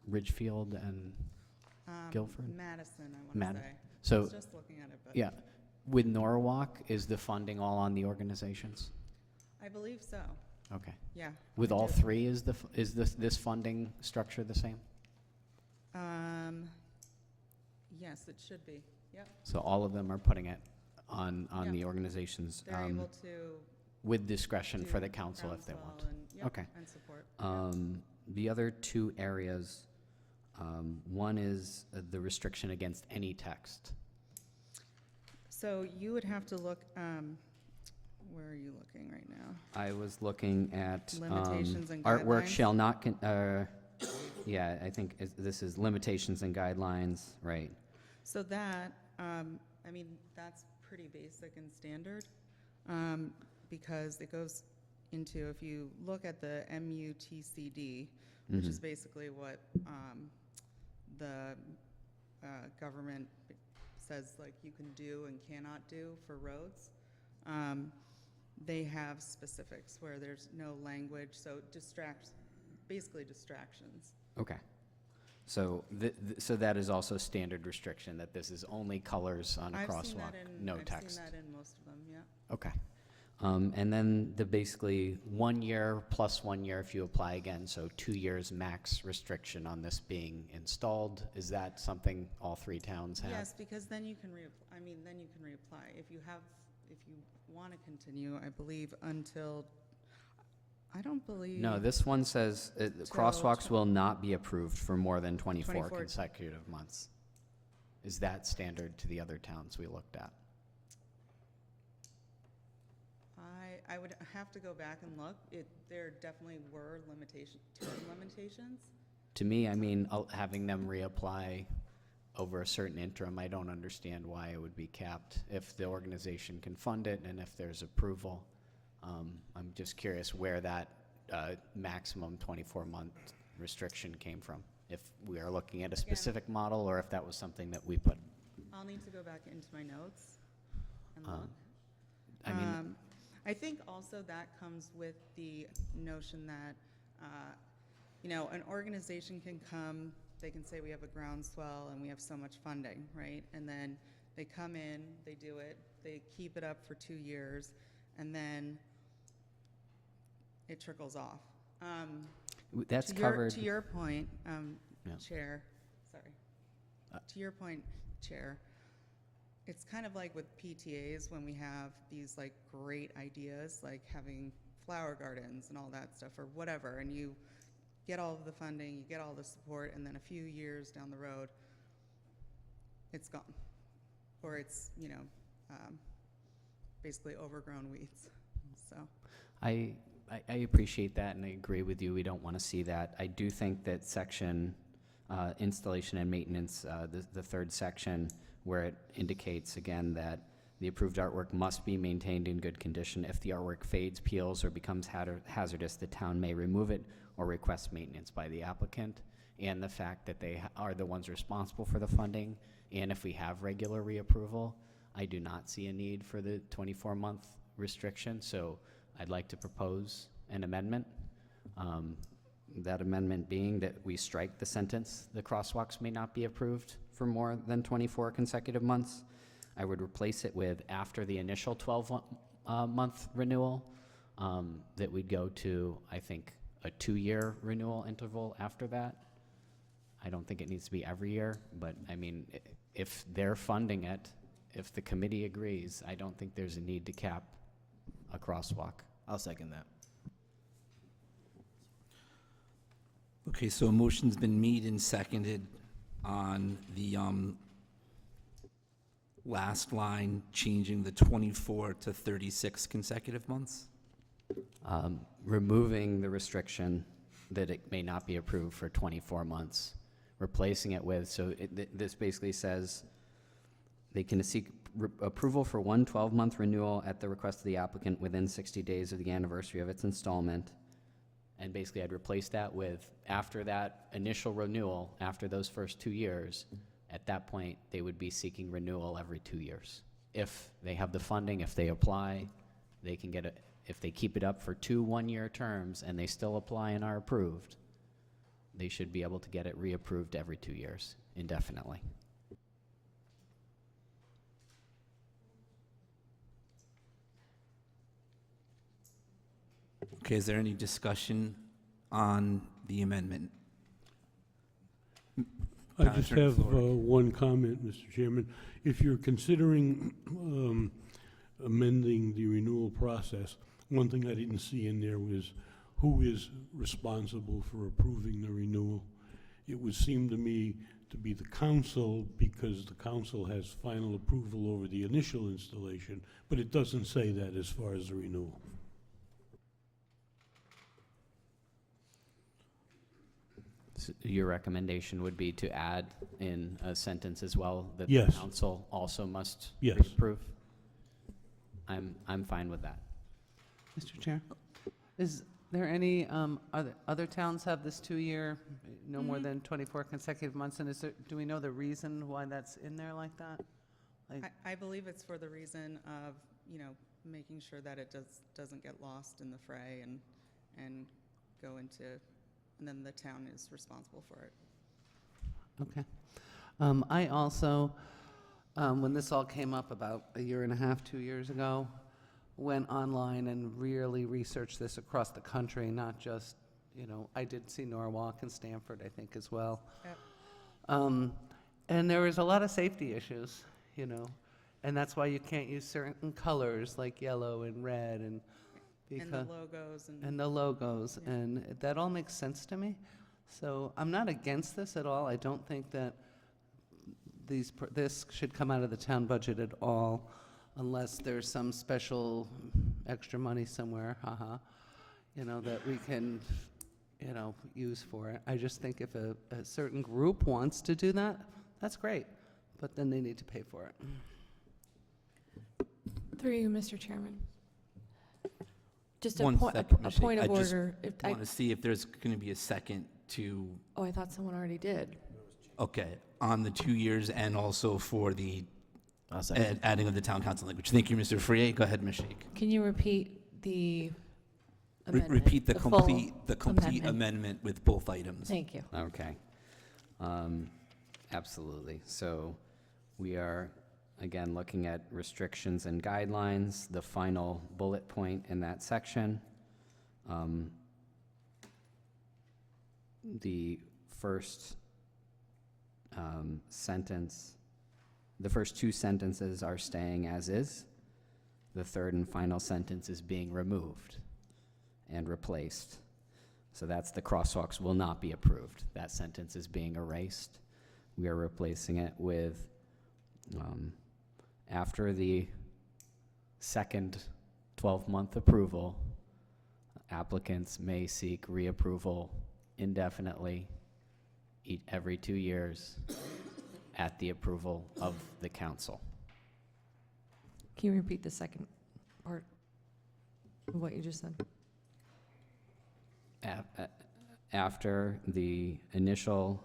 Ridgefield and Guilford? Madison, I want to say. So, I was just looking at it, but yeah. With Norwalk, is the funding all on the organizations? I believe so. Okay. Yeah. With I all do. 3, is this funding structure the same? Yes, it should be. Yep. So all of them are putting it on Yeah. the organizations They're able to with discretion do for the council if they want. groundswell and, yep, Okay. and support. The other 2 areas, one is the restriction against any text. So you would have to look, where are you looking right now? I was looking at Limitations and artwork guidelines? shall not, yeah, I think this is limitations and guidelines, right? So that, I mean, that's pretty basic and standard, because it goes into, if you look at the MUTCD, which is basically what the government says, like, you can do and cannot do for roads. They have specifics where there's no language, so basically distractions. Okay. So so that is also standard restriction, that this is only colors on a I've seen crosswalk, that in, no I've text. seen that in most of them, yeah. Okay. And then the basically 1 year plus 1 year if you apply again, so 2 years max restriction on this being installed. Is that something all three towns have? Yes, because then you can then you can reapply. If you want to continue, I believe, until, I don't believe. No, this one says crosswalks will not be approved for more than 24 24 consecutive months. Is that standard to the other towns we looked at? I would have to go back and look. There definitely were term limitations. To me, I mean, having them reapply over a certain interim, I don't understand why it would be capped if the organization can fund it and if there's approval. I'm just curious where that maximum 24-month restriction came from, if we are looking at a specific model or if that was something that we put. I'll need to go back into my notes and look. I mean, I think also that comes with the notion that, an organization can come, they can say we have a groundswell and we have so much funding, right? And then they come in, they do it, they keep it up for 2 years, and then it trickles off. that's covered. To your point, Yeah. Chair, sorry. To your point, Chair, it's kind of like with PTAs when we have these like great ideas, like having flower gardens and all that stuff or whatever, and you get all of the funding, you get all the support, and then a few years down the road, it's gone. Or it's, basically overgrown weeds, so. I appreciate that and I agree with you. We don't want to see that. I do think that section installation and maintenance, the third section, where it indicates again that the approved artwork must be maintained in good condition. If the artwork fades, peels, or becomes hazardous, the town may remove it or request maintenance by the applicant. And the fact that they are the ones responsible for the funding, and if we have regular reapproval, I do not see a need for the 24-month restriction. So I'd like to propose an amendment. That amendment being that we strike the sentence, the crosswalks may not be approved for more than 24 consecutive months. I would replace it with after the initial 12-month renewal, that we'd go to, I think, a 2-year renewal interval after that. I don't think it needs to be every year, but I mean, if they're funding it, if the committee agrees, I don't think there's a need to cap a crosswalk. I'll second that. Okay, so a motion's been made and seconded on the last line, changing the 24 to 36 consecutive months. Removing the restriction that it may not be approved for 24 months, replacing it with, so this basically says they can seek approval for one 12-month renewal at the request of the applicant within 60 days of the anniversary of its installment. And basically I'd replace that with, after that initial renewal, after those first 2 years, at that point, they would be seeking renewal every 2 years. If they have the funding, if they apply, they can get it. If they keep it up for 2 one-year terms and they still apply and are approved, they should be able to get it reapproved every 2 years indefinitely. Okay, is there any discussion on the amendment? I just have one comment, Mr. Chairman. If you're considering amending the renewal process, one thing I didn't see in there was who is responsible for approving the renewal. It would seem to me to be the council, because the council has final approval over the initial installation, but it doesn't say that as far as the renewal. So your recommendation would be to add in a sentence as well that Yes. the council also must Yes. approve? I'm fine with that. Mr. Chair, is there any, other towns have this 2-year, no more than 24 consecutive months, and do we know the reason why that's in there like that? I believe it's for the reason of, making sure that it doesn't get lost in the fray and go into, and then the town is responsible for it. Okay. I also, when this all came up about 1.5 years, 2 years ago, went online and really researched this across the country, not just, I did see Norwalk and Stamford, I think, as well. Yep. And there was a lot of safety issues, and that's why you can't use certain colors like yellow and red and And the logos and the logos, Yeah. and that all makes sense to me. So I'm not against this at all. I don't think that this should come out of the town budget at all, unless there's some special extra money somewhere, that we can, use for it. I just think if a certain group wants to do that, that's great, but then they need to pay for it. Through you, Mr. Chairman. Just One a second, Ms. Shake. point of I just order. If want to see if there's going to be a second to, Oh, I thought someone already did. okay, on the 2 years and also for the adding of the town council language. Thank you, Mr. Freire. Go ahead, Ms. Shake. Can you repeat the amendment? Repeat the full complete amendment with both items. Thank you. Okay. Absolutely. So we are, again, looking at restrictions and guidelines, the final bullet point in that section. The first sentence, the first two sentences are staying as is. The third and final sentence is being removed and replaced. So that's the crosswalks will not be approved. That sentence is being erased. We are replacing it with, after the second 12-month approval, applicants may seek reapproval indefinitely every 2 years at the approval of the council. Can you repeat the second part of what you just said? After the initial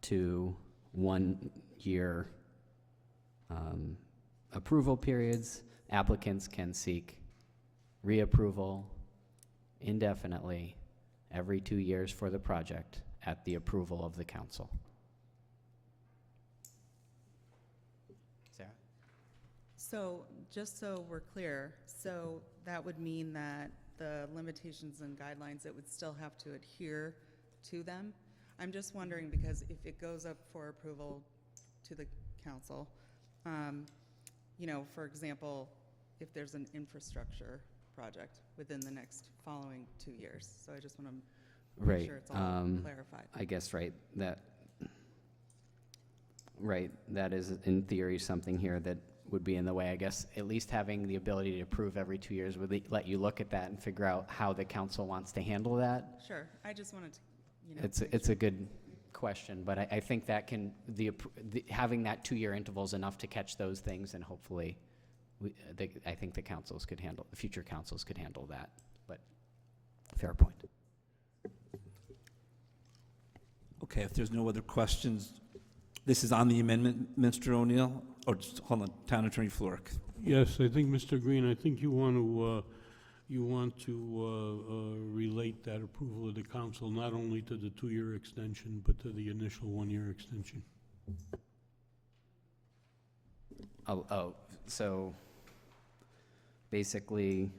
2 1-year approval periods, applicants can seek reapproval indefinitely every 2 years for the project at the approval of the council. Sarah? So, just so we're clear, so that would mean that the limitations and guidelines, it would still have to adhere to them? I'm just wondering, because if it goes up for approval to the council, for example, if there's an infrastructure project within the next following 2 years. So I just want to make sure it's all clarified. I guess, that is in theory something here that would be in the way. I guess at least having the ability to approve every 2 years would let you look at that and figure out how the council wants to handle that. Sure, I just wanted to, It's a good question, but I think that having that 2-year interval is enough to catch those things, and hopefully, I think the future councils could handle that, but fair point. Okay, if there's no other questions, this is on the amendment, Mr. O'Neill, or just, hold on, Town Attorney Florek. Yes, I think, Mr. Green, I think you want to relate that approval of the council not only to the 2-year extension, but to the initial 1-year extension. So basically,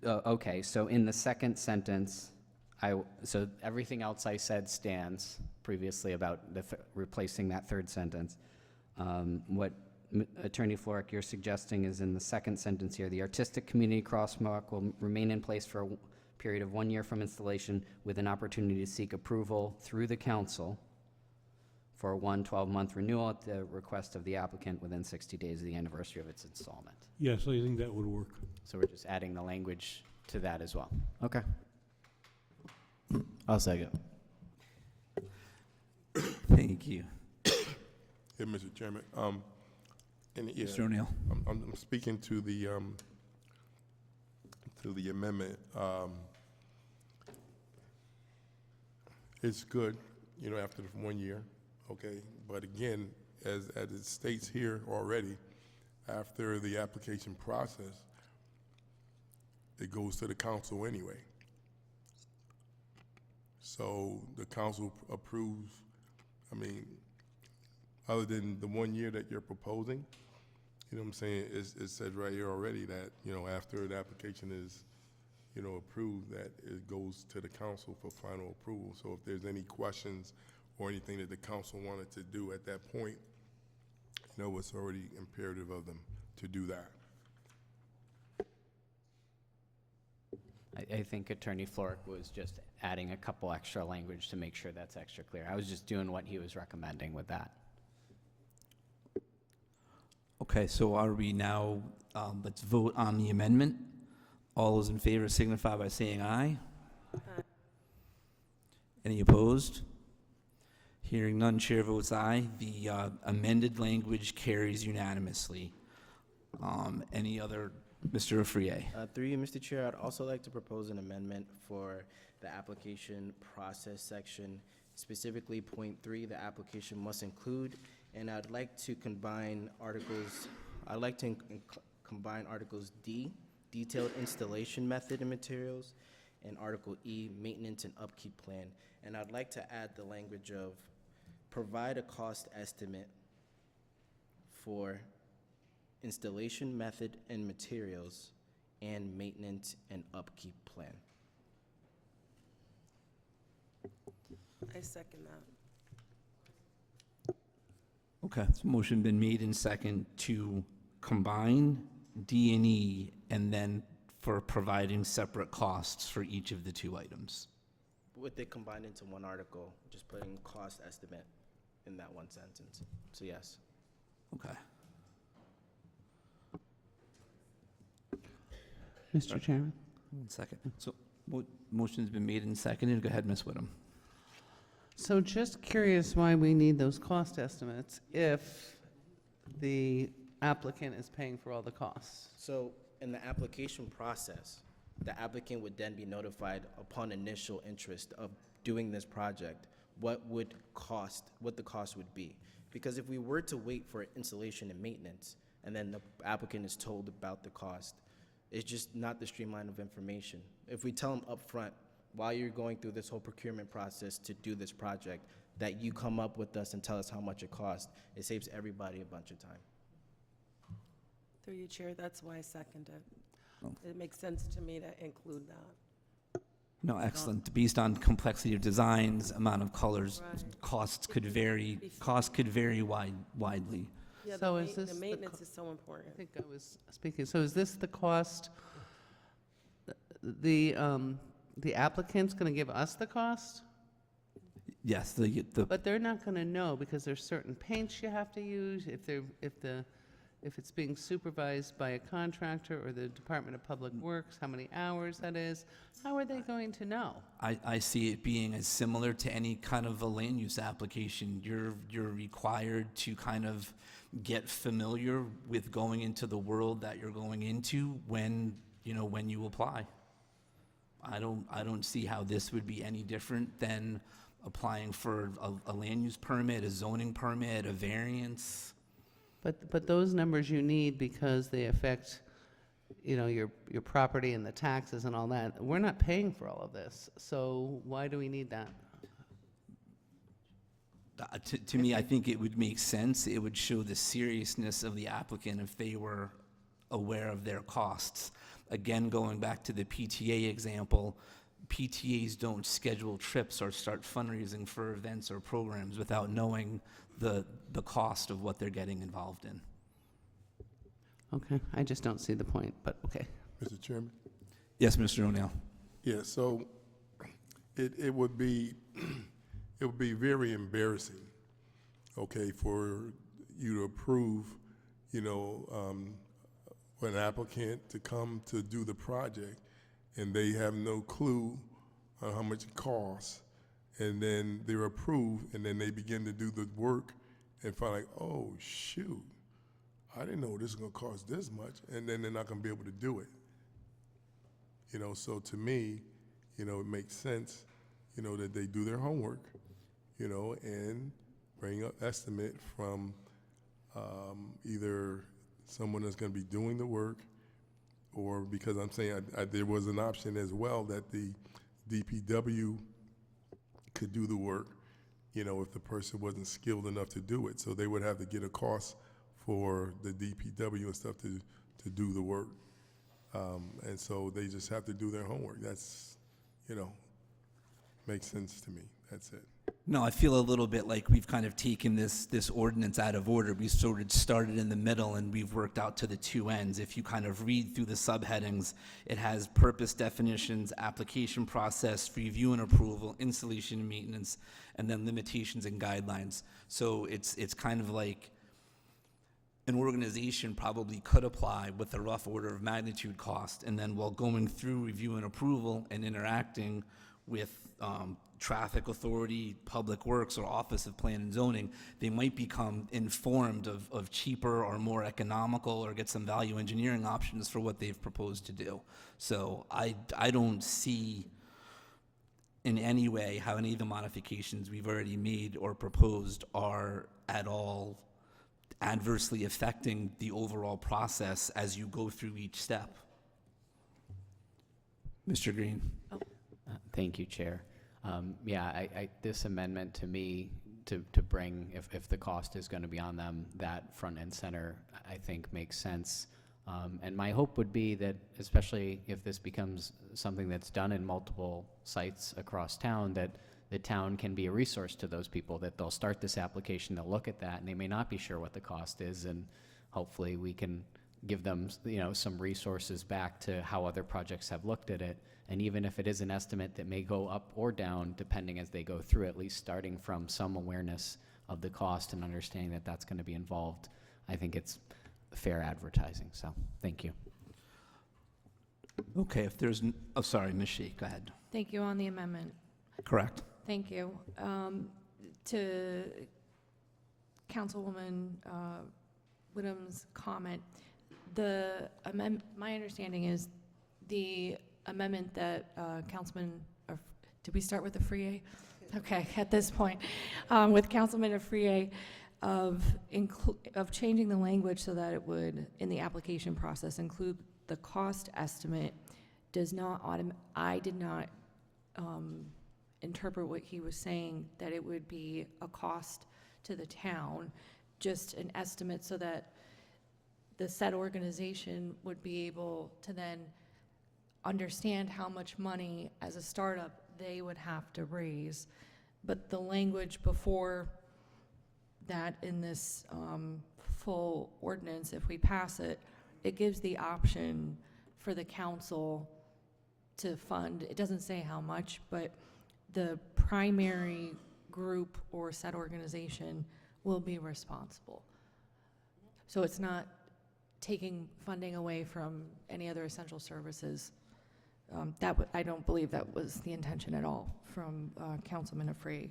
okay, so in the second sentence, so everything else I said stands previously about replacing that third sentence. What Attorney Florek, you're suggesting is in the second sentence here, the artistic community crosswalk will remain in place for a period of 1 year from installation with an opportunity to seek approval through the council for a 12-month renewal at the request of the applicant within 60 days of the anniversary of its installment. Yes, I think that would work. So we're just adding the language to that as well. Okay. I'll second. Thank you. Yeah, Mr. Chairman. Mr. O'Neill. I'm speaking to the amendment. It's good, after the 1 year, okay? But again, as it states here already, after the application process, it goes to the council anyway. So the council approves, other than the 1 year that you're proposing, you know what I'm saying, it says right here already that, you know, after the application is, you know, approved, that it goes to the council for final approval. So if there's any questions or anything that the council wanted to do at that point, you know, it's already imperative of them to do that. I think Attorney Floric was just adding a couple extra language to make sure that's extra clear. I was just doing what he was recommending with that. Okay, so are we now, let's vote on the amendment. All those in favor signify by saying aye. Any opposed? Hearing none, chair votes aye. The amended language carries unanimously. Any other, Mr. Afriyie? Through you, Mr. Chair, I'd also like to propose an amendment for the application process section, specifically point 3, the application must include, and I'd like to combine articles, combine Articles D, detailed installation method and materials, and Article E, maintenance and upkeep plan. And I'd like to add the language of provide a cost estimate for installation method and materials and maintenance and upkeep plan. I second that. Okay, so motion been made in second to combine D and E and then for providing separate costs for each of the two items. With it combined into one article, just putting cost estimate in that one sentence. So yes. Okay. Mr. Chairman? 1 second. So motion's been made and seconded. Go ahead, Ms. Whittam. So just curious why we need those cost estimates if the applicant is paying for all the costs. So in the application process, the applicant would then be notified upon initial interest of doing this project, what the cost would be. Because if we were to wait for installation and maintenance, and then the applicant is told about the cost, it's just not the streamline of information. If we tell them upfront, while you're going through this whole procurement process to do this project, that you come up with us and tell us how much it costs, it saves everybody a bunch of time. Through you, Chair, that's why I second it. Oh. It makes sense to me to include that. No, excellent. Based on complexity of designs, amount of colors, Right. costs could vary widely. Yeah, So the is this the the maintenance is so important. I think I was speaking, so is this the cost, the applicant's gonna give us the cost? Yes, But they're not gonna know because there's certain paints you have to use, if it's being supervised by a contractor or the Department of Public Works, how many hours that is, how are they going to know? I see it being as similar to any kind of a land use application. You're required to kind of get familiar with going into the world that you're going into when you apply. I don't see how this would be any different than applying for a land use permit, a zoning permit, a variance. But those numbers you need because they affect, your property and the taxes and all that. We're not paying for all of this, so why do we need that? To me, I think it would make sense. It would show the seriousness of the applicant if they were aware of their costs. Again, going back to the PTA example, PTAs don't schedule trips or start fundraising for events or programs without knowing the cost of what they're getting involved in. Okay, I just don't see the point, but okay. Mr. Chairman? Yes, Mr. O'Neill. Yeah, so it would be very embarrassing, okay, for you to approve, for an applicant to come to do the project and they have no clue on how much it costs, and then they're approved, and then they begin to do the work and find like, oh, shoot, I didn't know this was gonna cost this much, and then they're not gonna be able to do it. So to me, it makes sense, that they do their homework, and bring an estimate from either someone that's gonna be doing the work, or because I'm saying there was an option as well that the DPW could do the work, if the person wasn't skilled enough to do it. So they would have to get a cost for the DPW and stuff to do the work. And so they just have to do their homework. That's, makes sense to me. That's it. No, I feel a little bit like we've kind of taken this ordinance out of order. We sort of started in the middle and we've worked out to the two ends. If you kind of read through the subheadings, it has purpose definitions, application process, review and approval, installation and maintenance, and then limitations and guidelines. So it's kind of like an organization probably could apply with a rough order of magnitude cost, and then while going through review and approval and interacting with traffic authority, public works, or office of plan and zoning, they might become informed of cheaper or more economical or get some value engineering options for what they've proposed to do. So I don't see in any way how any of the modifications we've already made or proposed are at all adversely affecting the overall process as you go through each step. Mr. Green. Thank you, Chair. This amendment to me to bring, if the cost is going to be on them, that front and center, I think makes sense. And my hope would be that, especially if this becomes something that's done in multiple sites across town, that the town can be a resource to those people, that they'll start this application, they'll look at that, and they may not be sure what the cost is, and hopefully we can give them, some resources back to how other projects have looked at it. And even if it is an estimate that may go up or down, depending as they go through, at least starting from some awareness of the cost and understanding that that's going to be involved, I think it's fair advertising. So, thank you. Okay, if there's, sorry, Ms. Sheik, go ahead. Thank you on the amendment. Correct. Thank you. To Councilwoman Whittam's comment, my understanding is the amendment that Councilman, did we start with the Frié? Okay, at this point, with Councilman Frié of changing the language so that it would, in the application process, include the cost estimate does not I did not interpret what he was saying, that it would be a cost to the town, just an estimate so that the said organization would be able to then understand how much money as a startup they would have to raise. But the language before that in this full ordinance, if we pass it, it gives the option for the council to fund. It doesn't say how much, but the primary group or said organization will be responsible. So it's not taking funding away from any other essential services. I don't believe that was the intention at all from Councilman Afree.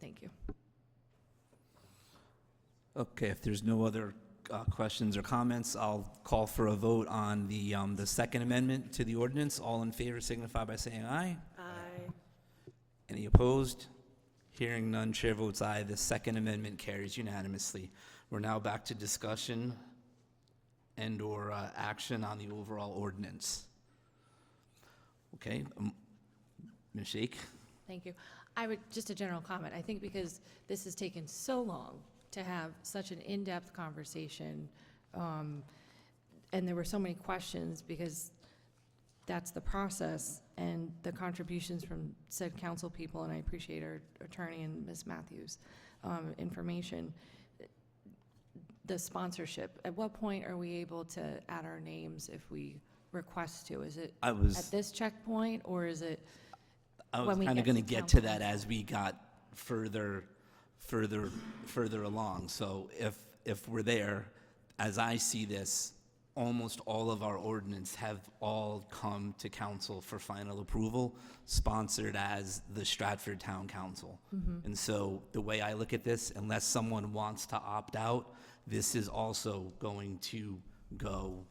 Thank you. Okay, if there's no other questions or comments, I'll call for a vote on the second amendment to the ordinance. All in favor signify by saying aye. Aye. Any opposed? Hearing none, chair votes aye. The second amendment carries unanimously. We're now back to discussion and/or action on the overall ordinance. Okay, Ms. Sheik. Thank you. I would, just a general comment, I think because this has taken so long to have such an in-depth conversation, and there were so many questions because that's the process and the contributions from said council people, and I appreciate our attorney and Ms. Matthews' information. The sponsorship, at what point are we able to add our names if we request to? Is it at this checkpoint, or is it I was when we kind of get going to to get to council? that as we got further along. So if we're there, as I see this, almost all of our ordinance have all come to council for final approval, sponsored as the Stratford Town Council. And so the way I look at this, unless someone wants to opt out, this is also going to go,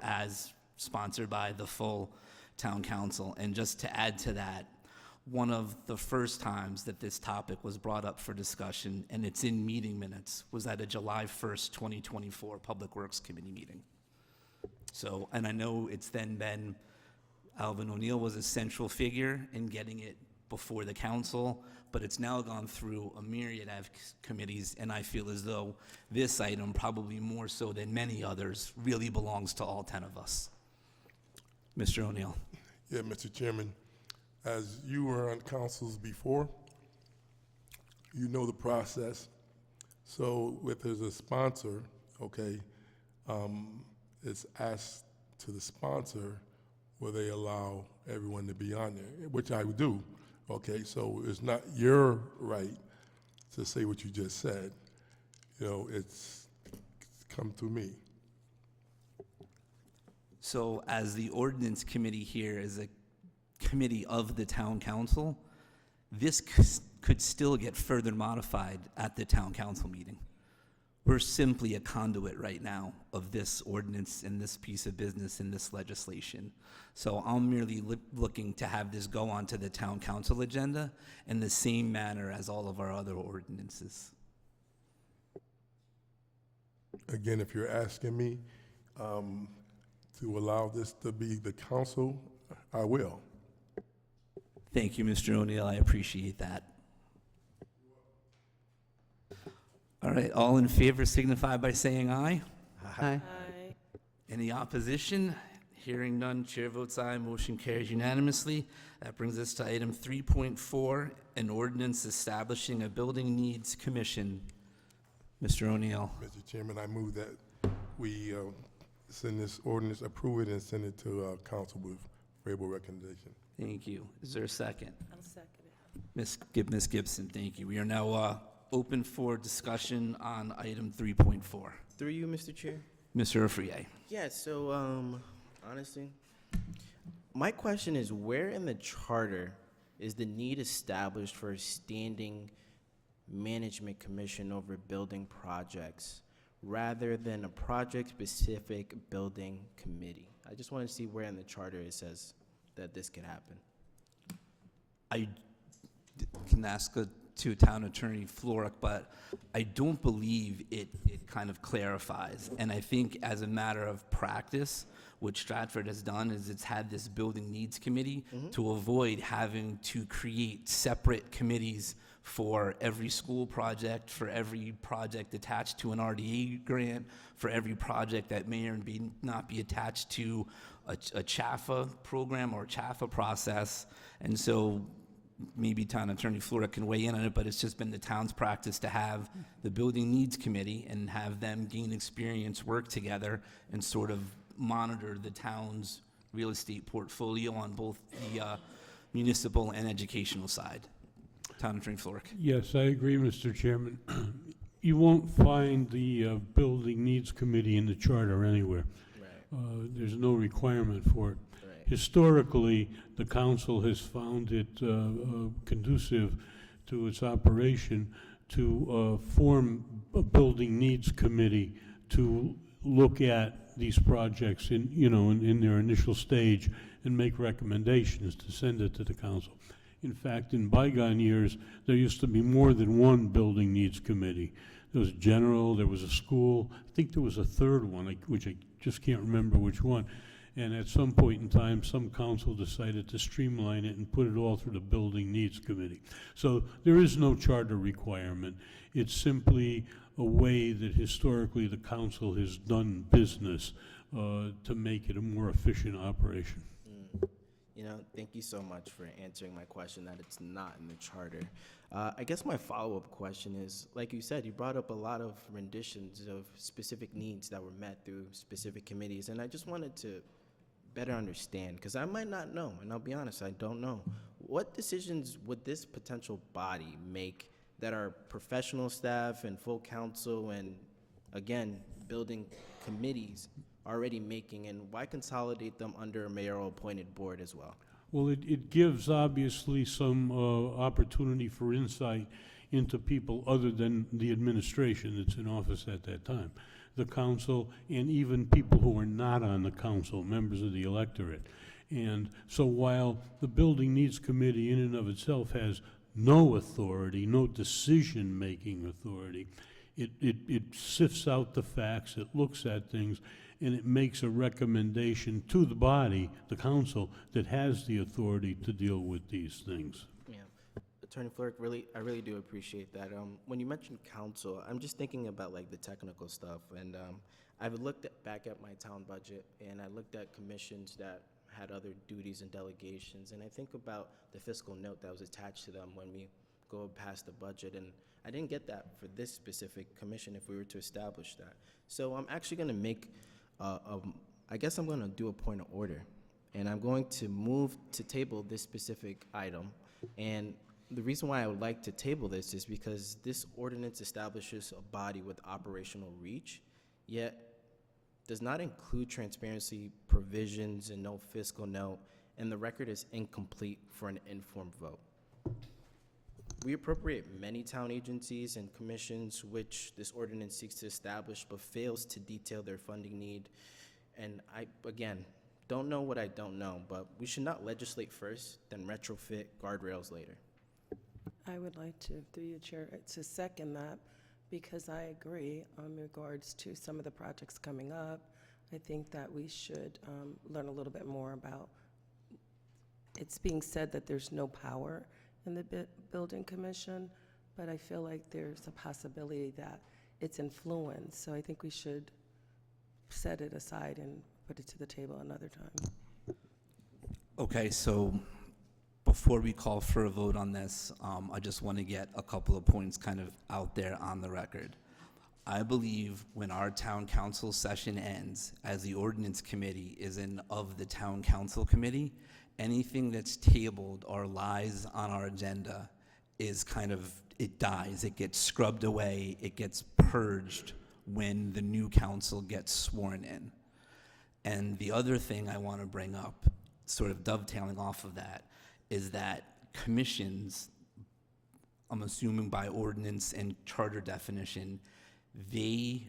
as sponsored by the full town council. And just to add to that, one of the first times that this topic was brought up for discussion, and it's in meeting minutes, was at a July 1st, 2024 Public Works Committee meeting. So, and I know it's then been, Alvin O'Neill was a central figure in getting it before the council, but it's now gone through a myriad of committees, and I feel as though this item, probably more so than many others, really belongs to all 10 of us. Mr. O'Neill. Yeah, Mr. Chairman, as you were on councils before, you know the process. So if there's a sponsor, okay, it's asked to the sponsor, will they allow everyone to be on there, which I would do, okay? So it's not your right to say what you just said. You know, it's come through me. So as the ordinance committee here is a committee of the town council, this could still get further modified at the town council meeting. We're simply a conduit right now of this ordinance and this piece of business and this legislation. So I'm merely looking to have this go onto the town council agenda in the same manner as all of our other ordinances. Again, if you're asking me to allow this to be the council, I will. Thank you, Mr. O'Neill. I appreciate that. All right, all in favor signify by saying aye. Aye. Aye. Any opposition? Hearing none, chair votes aye, motion carries unanimously. That brings us to item 3.4, an ordinance establishing a building needs commission. Mr. O'Neill. Mr. Chairman, I move that we send this ordinance, approve it, and send it to council with favorable recommendation. Thank you. Is there a second? I'll second it. Ms. Gibson, thank you. We are now open for discussion on item 3.4. Through you, Mr. Chair. Mr. Afriye. Yeah, so honestly, my question is, where in the charter is the need established for a standing management commission over building projects rather than a project-specific building committee? I just want to see where in the charter it says that this could happen. I can ask to Town Attorney Florek, but I don't believe it kind of clarifies. And I think as a matter of practice, what Stratford has done is it's had this building needs committee to avoid having to create separate committees for every school project, for every project attached to an RDA grant, for every project that may or may not be attached to a CHAFA program or CHAFA process. And so maybe Town Attorney Florek can weigh in on it, but it's just been the town's practice to have the Building Needs Committee and have them gain experience, work together, and sort of monitor the town's real estate portfolio on both the municipal and educational side. Town Attorney Florek. Yes, I agree, Mr. Chairman. You won't find the Building Needs Committee in the charter anywhere. Right. There's no requirement for it. Right. Historically, the council has found it conducive to its operation to form a Building Needs Committee to look at these projects in their initial stage and make recommendations to send it to the council. In fact, in bygone years, there used to be more than one building needs committee. There was general, there was a school, I think there was a third one, which I just can't remember which one. And at some point in time, some council decided to streamline it and put it all through the building needs committee. So there is no charter requirement. It's simply a way that historically the council has done business to make it a more efficient operation. Thank you so much for answering my question that it's not in the charter. I guess my follow-up question is, like you said, you brought up a lot of renditions of specific needs that were met through specific committees, and I just wanted to better understand, because I might not know, and I'll be honest, I don't know. What decisions would this potential body make that our professional staff and full council and, again, building committees already making, and why consolidate them under a mayoral appointed board as well? Well, it gives obviously some opportunity for insight into people other than the administration that's in office at that time, the council, and even people who are not on the council, members of the electorate. And so while the Building Needs Committee in and of itself has no authority, no decision-making authority, it sifts out the facts, it looks at things, and it makes a recommendation to the body, the council, that has the authority to deal with these things. Yeah, Attorney Flirk, I really do appreciate that. When you mentioned council, I'm just thinking about like the technical stuff, and I've looked back at my town budget, and I looked at commissions that had other duties and delegations, and I think about the fiscal note that was attached to them when we go past the budget, and I didn't get that for this specific commission if we were to establish that. So I'm actually going to make, I guess I'm going to do a point of order, and I'm going to move to table this specific item. And the reason why I would like to table this is because this ordinance establishes a body with operational reach, yet does not include transparency provisions and no fiscal note, and the record is incomplete for an informed vote. We appropriate many town agencies and commissions which this ordinance seeks to establish but fails to detail their funding need. And I, again, don't know what I don't know, but we should not legislate first, then retrofit guardrails later. I would like to, through you, Chair, to second that, because I agree in regards to some of the projects coming up. I think that we should learn a little bit more about, it's being said that there's no power in the building commission, but I feel like there's a possibility that it's influenced. So I think we should set it aside and put it to the table another time. Okay, so before we call for a vote on this, I just want to get a couple of points kind of out there on the record. I believe when our town council session ends, as the ordinance committee is of the town council committee, anything that's tabled or lies on our agenda is kind of, it dies, it gets scrubbed away, it gets purged when the new council gets sworn in. And the other thing I want to bring up, sort of dovetailing off of that, is that commissions, I'm assuming by ordinance and charter definition, they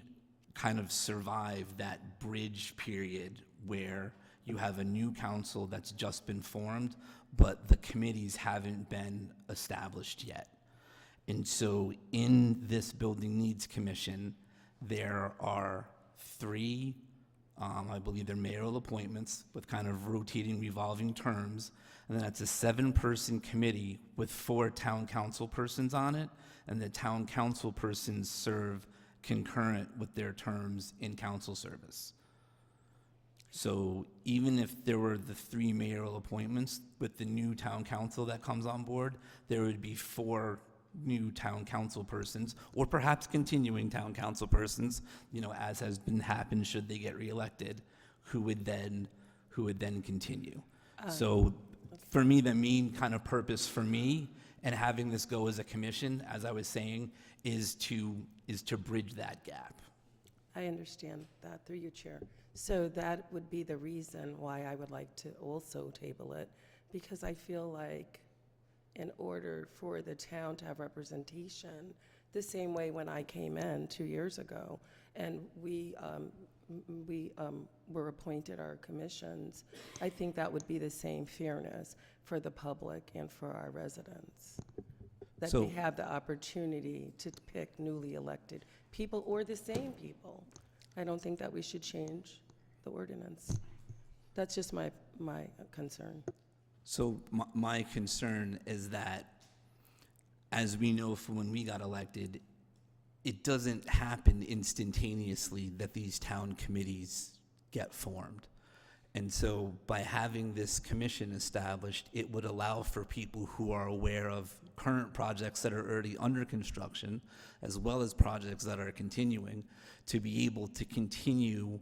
kind of survive that bridge period where you have a new council that's just been formed, but the committees haven't been established yet. And so in this Building Needs Commission, there are 3, I believe they're mayoral appointments with kind of rotating, revolving terms, and then it's a 7-person committee with 4 town council persons on it, and the town council persons serve concurrent with their terms in council service. So even if there were the 3 mayoral appointments with the new town council that comes on board, there would be 4 new town council persons, or perhaps continuing town council persons, you know, as has been happened should they get reelected, who would then continue. So for me, the main kind of purpose for me and having this go as a commission, as I was saying, is to bridge that gap. I understand that, through your chair. So that would be the reason why I would like to also table it, because I feel like in order for the town to have representation, the same way when I came in 2 years ago, and we were appointed our commissions, I think that would be the same fairness for the public and for our residents. That So- they have the opportunity to pick newly elected people or the same people. I don't think that we should change the ordinance. That's just my concern. So my concern is that, as we know from when we got elected, it doesn't happen instantaneously that these town committees get formed. And so by having this commission established, it would allow for people who are aware of current projects that are already under construction, as well as projects that are continuing, to be able to continue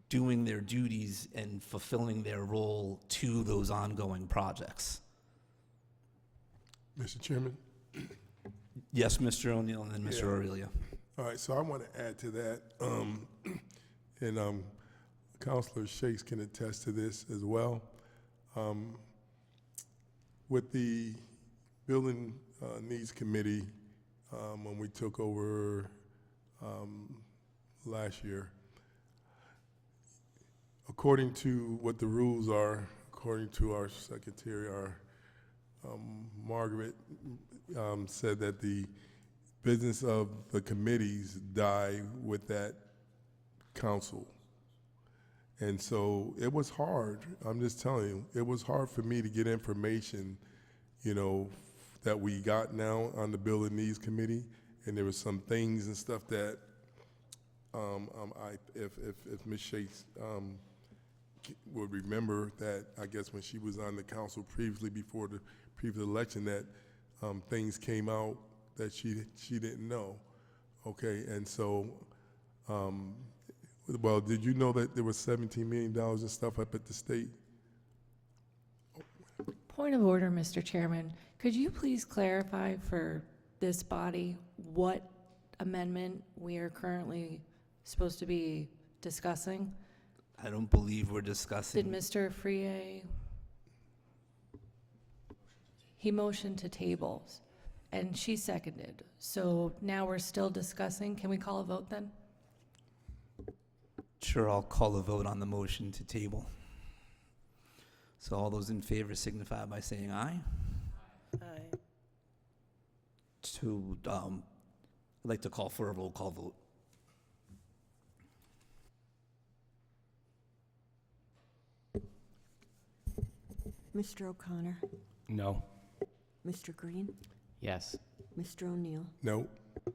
doing their duties and fulfilling their role to those ongoing projects. Mr. Chairman? Yes, Mr. O'Neill, and then Mr. Yeah. Aurelia. All right, so I want to add to that, and Councilor Shakes can attest to this as well. With the Building Needs Committee, when we took over last year, according to what the rules are, according to our secretary, Margaret, said that the business of the committees die with that council. And so it was hard. I'm just telling you, it was hard for me to get information, you know, that we got now on the Building Needs Committee, and there were some things and stuff that, if Ms. Shakes, would remember that, I guess when she was on the council previously, before the previous election, that, things came out that she didn't know, okay, and so, well, did you know that there was $17 million and stuff up at the state? Point of order, Mr. Chairman. Could you please clarify for this body what amendment we are currently supposed to be discussing? I don't believe we're discussing. Did Mr. Frier? He motioned to tables, and she seconded. So now we're still discussing. Can we call a vote then? Sure, I'll call a vote on the motion to table. So all those in favor signify by saying aye. Aye. I'd like to call for a roll call vote. Mr. O'Connor, No. Mr. Green, Yes. Mr. O'Neill, No.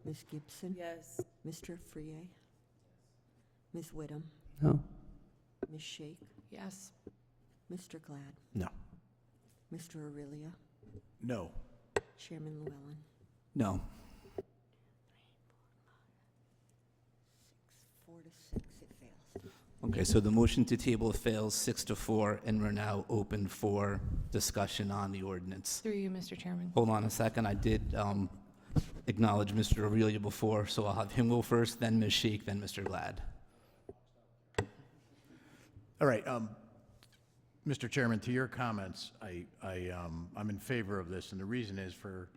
Ms. Gibson, Yes. Mr. Frier, Ms. Whittam, No. Ms. Shake, Yes. Mr. Glad, No. Mr. Aurelia, No. Chairman Llewellyn. No. 4 to 6, it fails. Okay, so the motion to table fails 6-4, and we're now open for discussion on the ordinance. Through you, Mr. Chairman. Hold on a second, I did acknowledge Mr. Aurelia before, so I'll have him go first, then Ms. Sheik, then Mr. Glad. All right, Mr. Chairman, to your comments, I'm in favor of this, and the reason is for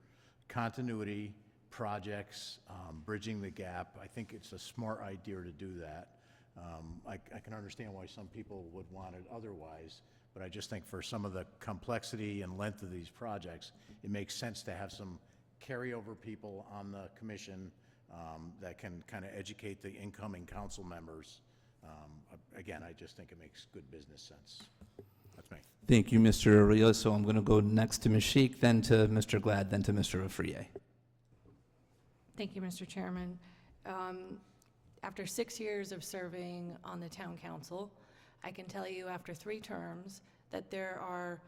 continuity, projects, bridging the gap. I think it's a smart idea to do that. I can understand why some people would want it otherwise, but I just think for some of the complexity and length of these projects, it makes sense to have some carryover people on the commission that can kind of educate the incoming council members. Again, I just think it makes good business sense. That's me. Thank you, Mr. Aurelia. So I'm going to go next to Ms. Sheik, then to Mr. Glad, then to Mr. Afriye. Thank you, Mr. Chairman. After 6 years of serving on the town council, I can tell you after 3 terms that there are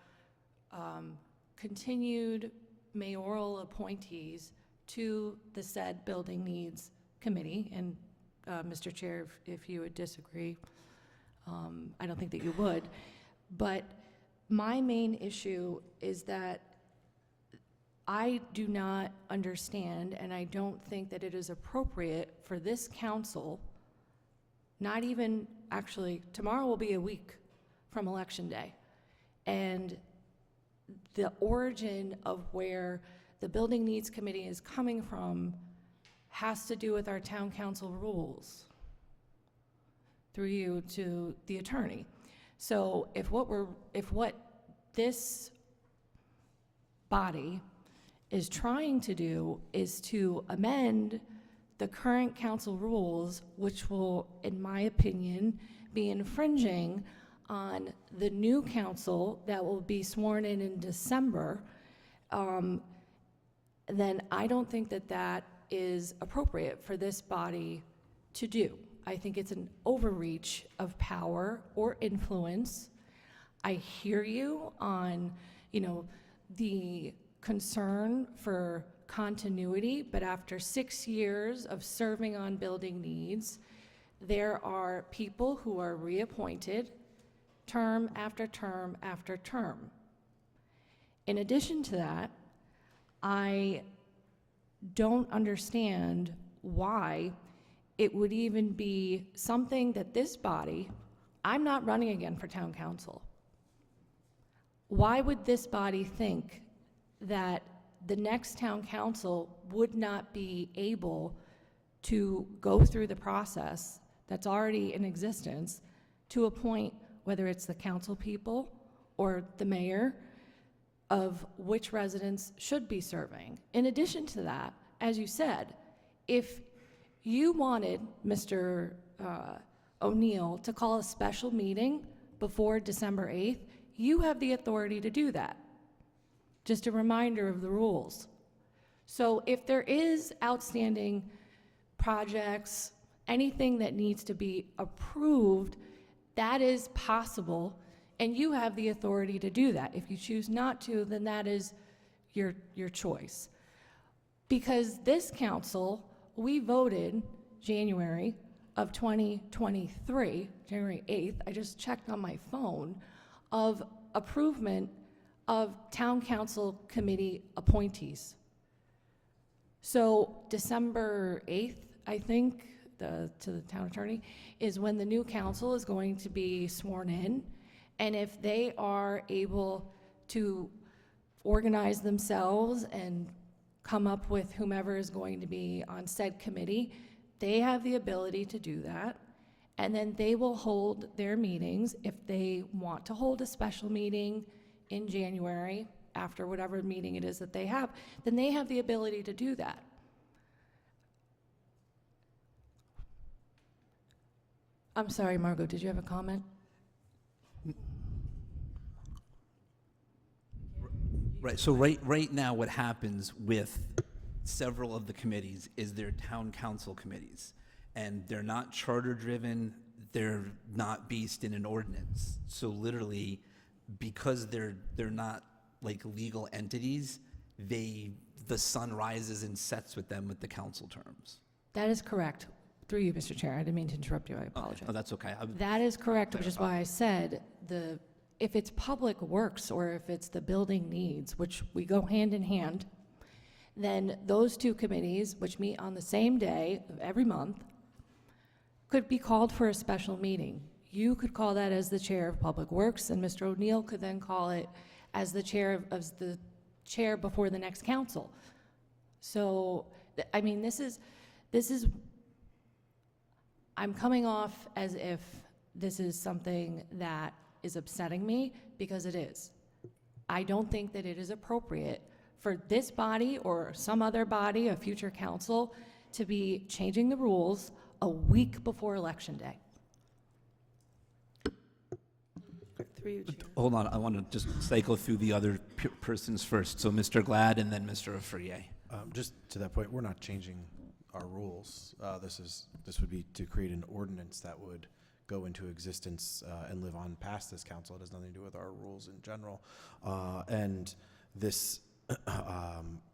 continued mayoral appointees to the said Building Needs Committee. And Mr. Chair, if you would disagree, I don't think that you would. But my main issue is that I do not understand, and I don't think that it is appropriate for this council, not even, actually, tomorrow will be a week from Election Day. And the origin of where the Building Needs Committee is coming from has to do with our town council rules, through you to the attorney. So if what this body is trying to do is to amend the current council rules, which will, in my opinion, be infringing on the new council that will be sworn in December, then I don't think that that is appropriate for this body to do. I think it's an overreach of power or influence. I hear you on, the concern for continuity, but after 6 years of serving on Building Needs, there are people who are reappointed term after term after term. In addition to that, I don't understand why it would even be something that this body, I'm not running again for town council. Why would this body think that the next town council would not be able to go through the process that's already in existence to appoint, whether it's the council people or the mayor, of which residents should be serving? In addition to that, as you said, if you wanted Mr. O'Neill to call a special meeting before December 8th, you have the authority to do that. Just a reminder of the rules. So if there is outstanding projects, anything that needs to be approved, that is possible, and you have the authority to do that. If you choose not to, then that is your choice. Because this council, we voted January of 2023, January 8th, I just checked on my phone, of approvement of town council committee appointees. So December 8th, I think, to the town attorney, is when the new council is going to be sworn in. And if they are able to organize themselves and come up with whomever is going to be on said committee, they have the ability to do that. And then they will hold their meetings. If they want to hold a special meeting in January, after whatever meeting it is that they have, then they have the ability to do that. I'm sorry, Margot, did you have a comment? Right, so right now, what happens with several of the committees is they're town council committees, and they're not charter-driven, they're not based in an ordinance. So literally, because they're not like legal entities, the sun rises and sets with them with the council terms. That is correct. Through you, Mr. Chair, I didn't mean to interrupt you, I apologize. Oh, that's okay. That is correct, which is why I said if it's public works or if it's the building needs, which we go hand in hand, then those two committees, which meet on the same day of every month, could be called for a special meeting. You could call that as the chair of Public Works, and Mr. O'Neill could then call it as the chair before the next council. So, I mean, this is, I'm coming off as if this is something that is upsetting me, because it is. I don't think that it is appropriate for this body or some other body, a future council, to be changing the rules a week before Election Day. Through you, Chair. Hold on, I want to just cycle through the other persons first. So Mr. Glad and then Mr. Afriye. Just to that point, we're not changing our rules. This would be to create an ordinance that would go into existence and live on past this council. It has nothing to do with our rules in general. And this,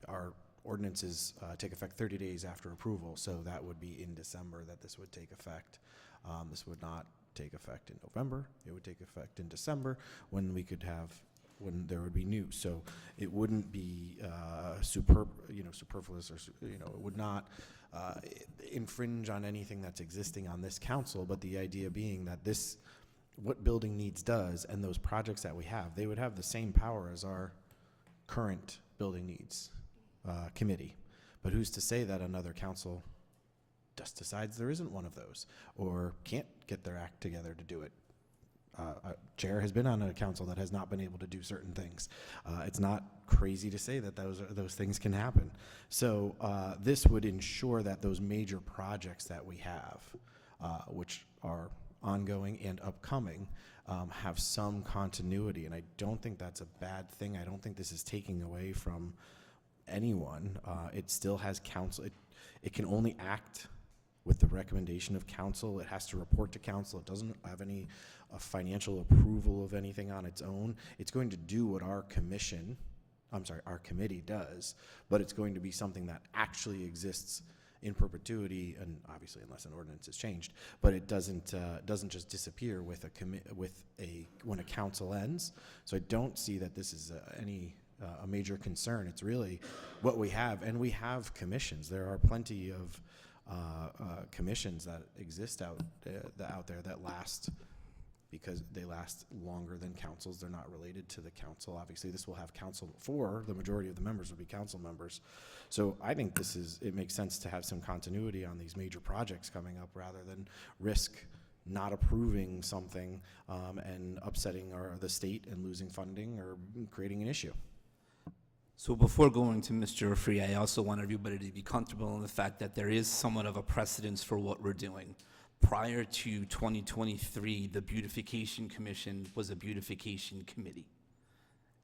our ordinances take effect 30 days after approval, so that would be in December that this would take effect. This would not take effect in November. It would take effect in December, when we could have, when there would be news. So it wouldn't be superfluous, or it would not infringe on anything that's existing on this council. But the idea being that this, what building needs does, and those projects that we have, they would have the same power as our current building needs committee. But who's to say that another council just decides there isn't one of those, or can't get their act together to do it? Chair has been on a council that has not been able to do certain things. It's not crazy to say that those things can happen. So this would ensure that those major projects that we have, which are ongoing and upcoming, have some continuity. And I don't think that's a bad thing. I don't think this is taking away from anyone. It still has council. It can only act with the recommendation of council. It has to report to council. It doesn't have any financial approval of anything on its own. It's going to do what our committee does, but it's going to be something that actually exists in perpetuity, and obviously unless an ordinance is changed, but it doesn't just disappear with when a council ends. So I don't see that this is a major concern. It's really what we have, and we have commissions. There are plenty of commissions that exist out there that last, because they last longer than councils. They're not related to the council. Obviously, this will have council, the majority of the members will be council members. So I think it makes sense to have some continuity on these major projects coming up, rather than risk not approving something and upsetting the state and losing funding or creating an issue. So before going to Mr. Afriye, I also want everybody to be comfortable in the fact that there is somewhat of a precedence for what we're doing. Prior to 2023, the Beautification Commission was a beautification committee.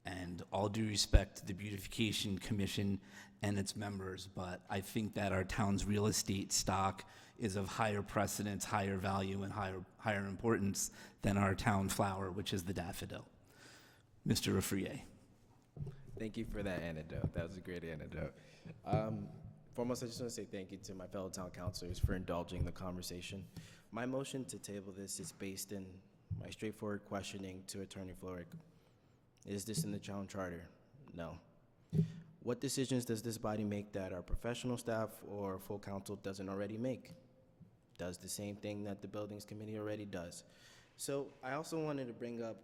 And all due respect to the Beautification Commission and its members, but I think that our town's real estate stock is of higher precedence, higher value, and higher importance than our town flower, which is the daffodil. Mr. Raffier. Thank you for that anecdote. That was a great anecdote. Foremost, I just want to say thank you to my fellow town councilors for indulging the conversation. My motion to table this is based in my straightforward questioning to Attorney Floric. Is this in the town charter? No. What decisions does this body make that our professional staff or full council doesn't already make? Does the same thing that the Buildings Committee already does. So I also wanted to bring up,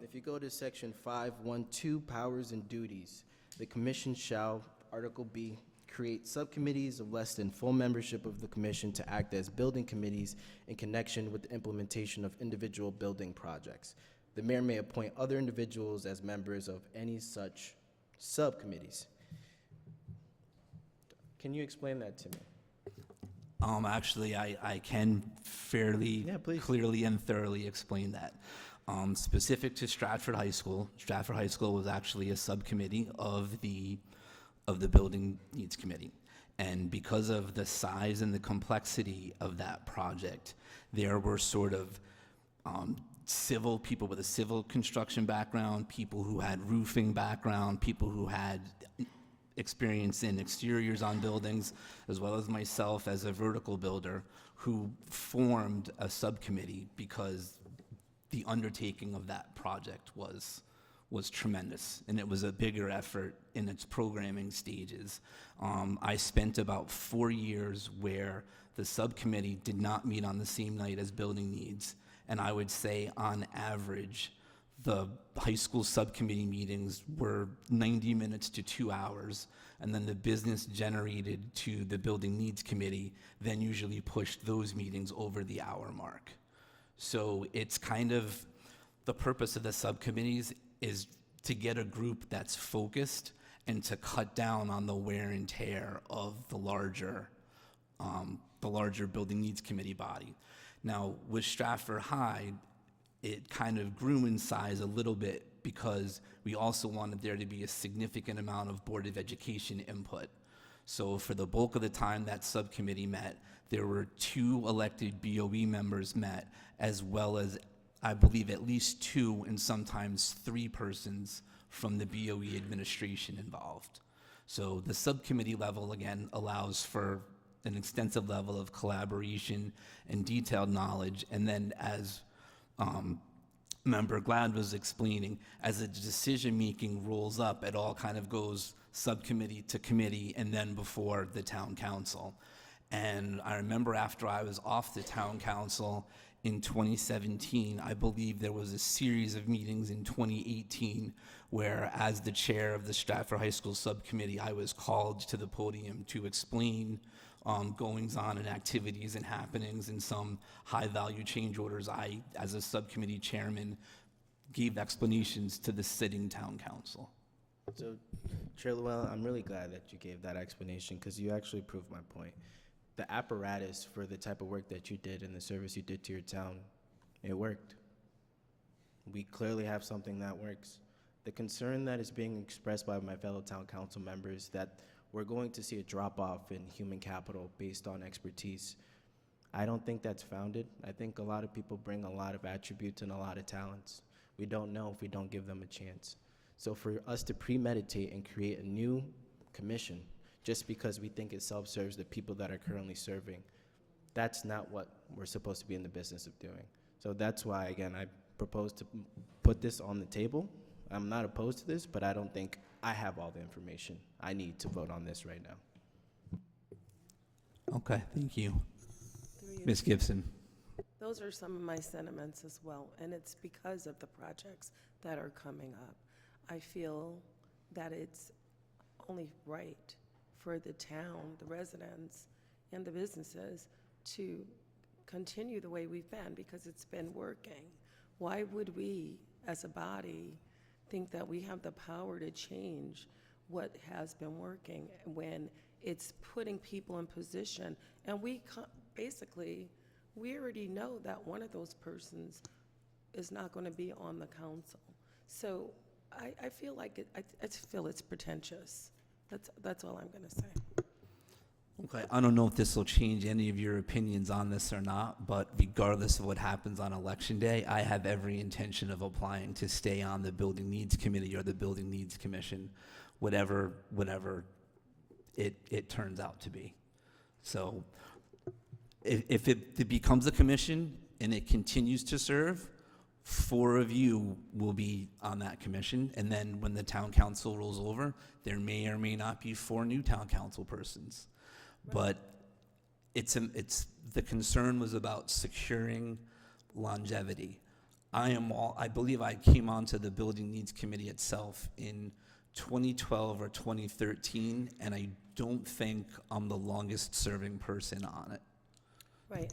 if you go to section 512, powers and duties, the commission shall, Article B, create subcommittees of less than full membership of the commission to act as building committees in connection with the implementation of individual building projects. The mayor may appoint other individuals as members of any such subcommittees. Can you explain that to me? Actually, I can fairly clearly and thoroughly explain that. Specific to Stratford High School was actually a subcommittee of the Building Needs Committee. And because of the size and the complexity of that project, there were sort of civil people with a civil construction background, people who had roofing background, people who had experience in exteriors on buildings, as well as myself as a vertical builder, who formed a subcommittee because the undertaking of that project was tremendous, and it was a bigger effort in its programming stages. I spent about 4 years where the subcommittee did not meet on the same night as building needs, and I would say on average, the high school subcommittee meetings were 90 minutes to 2 hours, and then the business generated to the Building Needs Committee then usually pushed those meetings over the hour mark. So it's kind of, the purpose of the subcommittees is to get a group that's focused and to cut down on the wear and tear of the larger Building Needs Committee body. Now, with Stratford High, it kind of grew in size a little bit because we also wanted there to be a significant amount of Board of Education input. So for the bulk of the time that subcommittee met, there were 2 elected BOE members met, as well as, I believe, at least 2 and sometimes 3 persons from the BOE administration involved. So the subcommittee level, again, allows for an extensive level of collaboration and detailed knowledge, and then as Member Glad was explaining, as the decision-making rolls up, it all kind of goes subcommittee to committee and then before the town council. And I remember after I was off the town council in 2017, I believe there was a series of meetings in 2018 where, as the chair of the Stratford High School subcommittee, I was called to the podium to explain goings-on and activities and happenings and some high-value change orders. I, as a subcommittee chairman, gave explanations to the sitting town council. So, Chair Llewellyn, I'm really glad that you gave that explanation because you actually proved my point. The apparatus for the type of work that you did and the service you did to your town, it worked. We clearly have something that works. The concern that is being expressed by my fellow town council members that we're going to see a drop-off in human capital based on expertise, I don't think that's founded. I think a lot of people bring a lot of attributes and a lot of talents. We don't know if we don't give them a chance. So for us to premeditate and create a new commission just because we think it self-serves the people that are currently serving, that's not what we're supposed to be in the business of doing. So that's why, again, I propose to put this on the table. I'm not opposed to this, but I don't think I have all the information I need to vote on this right now. Okay, thank you. Ms. Gibson. Those are some of my sentiments as well, and it's because of the projects that are coming up. I feel that it's only right for the town, the residents, and the businesses to continue the way we've been because it's been working. Why would we, as a body, think that we have the power to change what has been working when it's putting people in position? And basically, we already know that one of those persons is not going to be on the council. So I feel like I feel it's pretentious. That's all I'm going to say. Okay, I don't know if this will change any of your opinions on this or not, but regardless of what happens on Election Day, I have every intention of applying to stay on the Building Needs Committee or the Building Needs Commission, whatever it turns out to be. So if it becomes a commission and it continues to serve, 4 of you will be on that commission, and then when the town council rolls over, there may or may not be 4 new town council persons. But the concern was about securing longevity. I believe I came onto the Building Needs Committee itself in 2012 or 2013, and I don't think I'm the longest serving person on it. Right.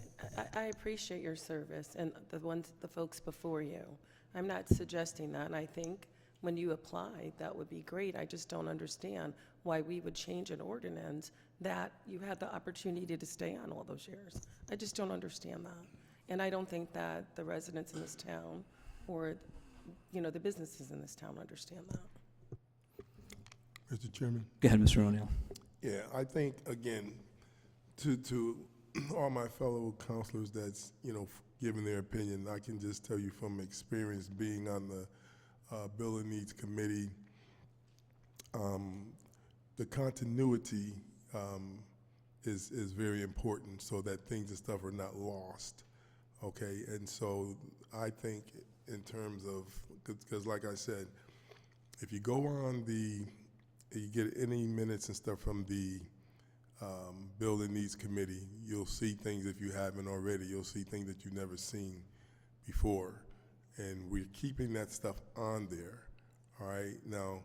I appreciate your service and the folks before you. I'm not suggesting that, and I think when you apply, that would be great. I just don't understand why we would change an ordinance that you had the opportunity to stay on all those years. I just don't understand that. And I don't think that the residents in this town or, the businesses in this town understand that. Mr. Chairman? Go ahead, Mr. O'Neill. Yeah, I think, again, to all my fellow counselors that's, giving their opinion, I can just tell you from experience being on the Building Needs Committee, the continuity is very important so that things and stuff are not lost, okay? And so I think in terms of, because like I said, if you go on you get any minutes and stuff from the Building Needs Committee, you'll see things, if you haven't already, you'll see things that you've never seen before. And we're keeping that stuff on there, all right? Now,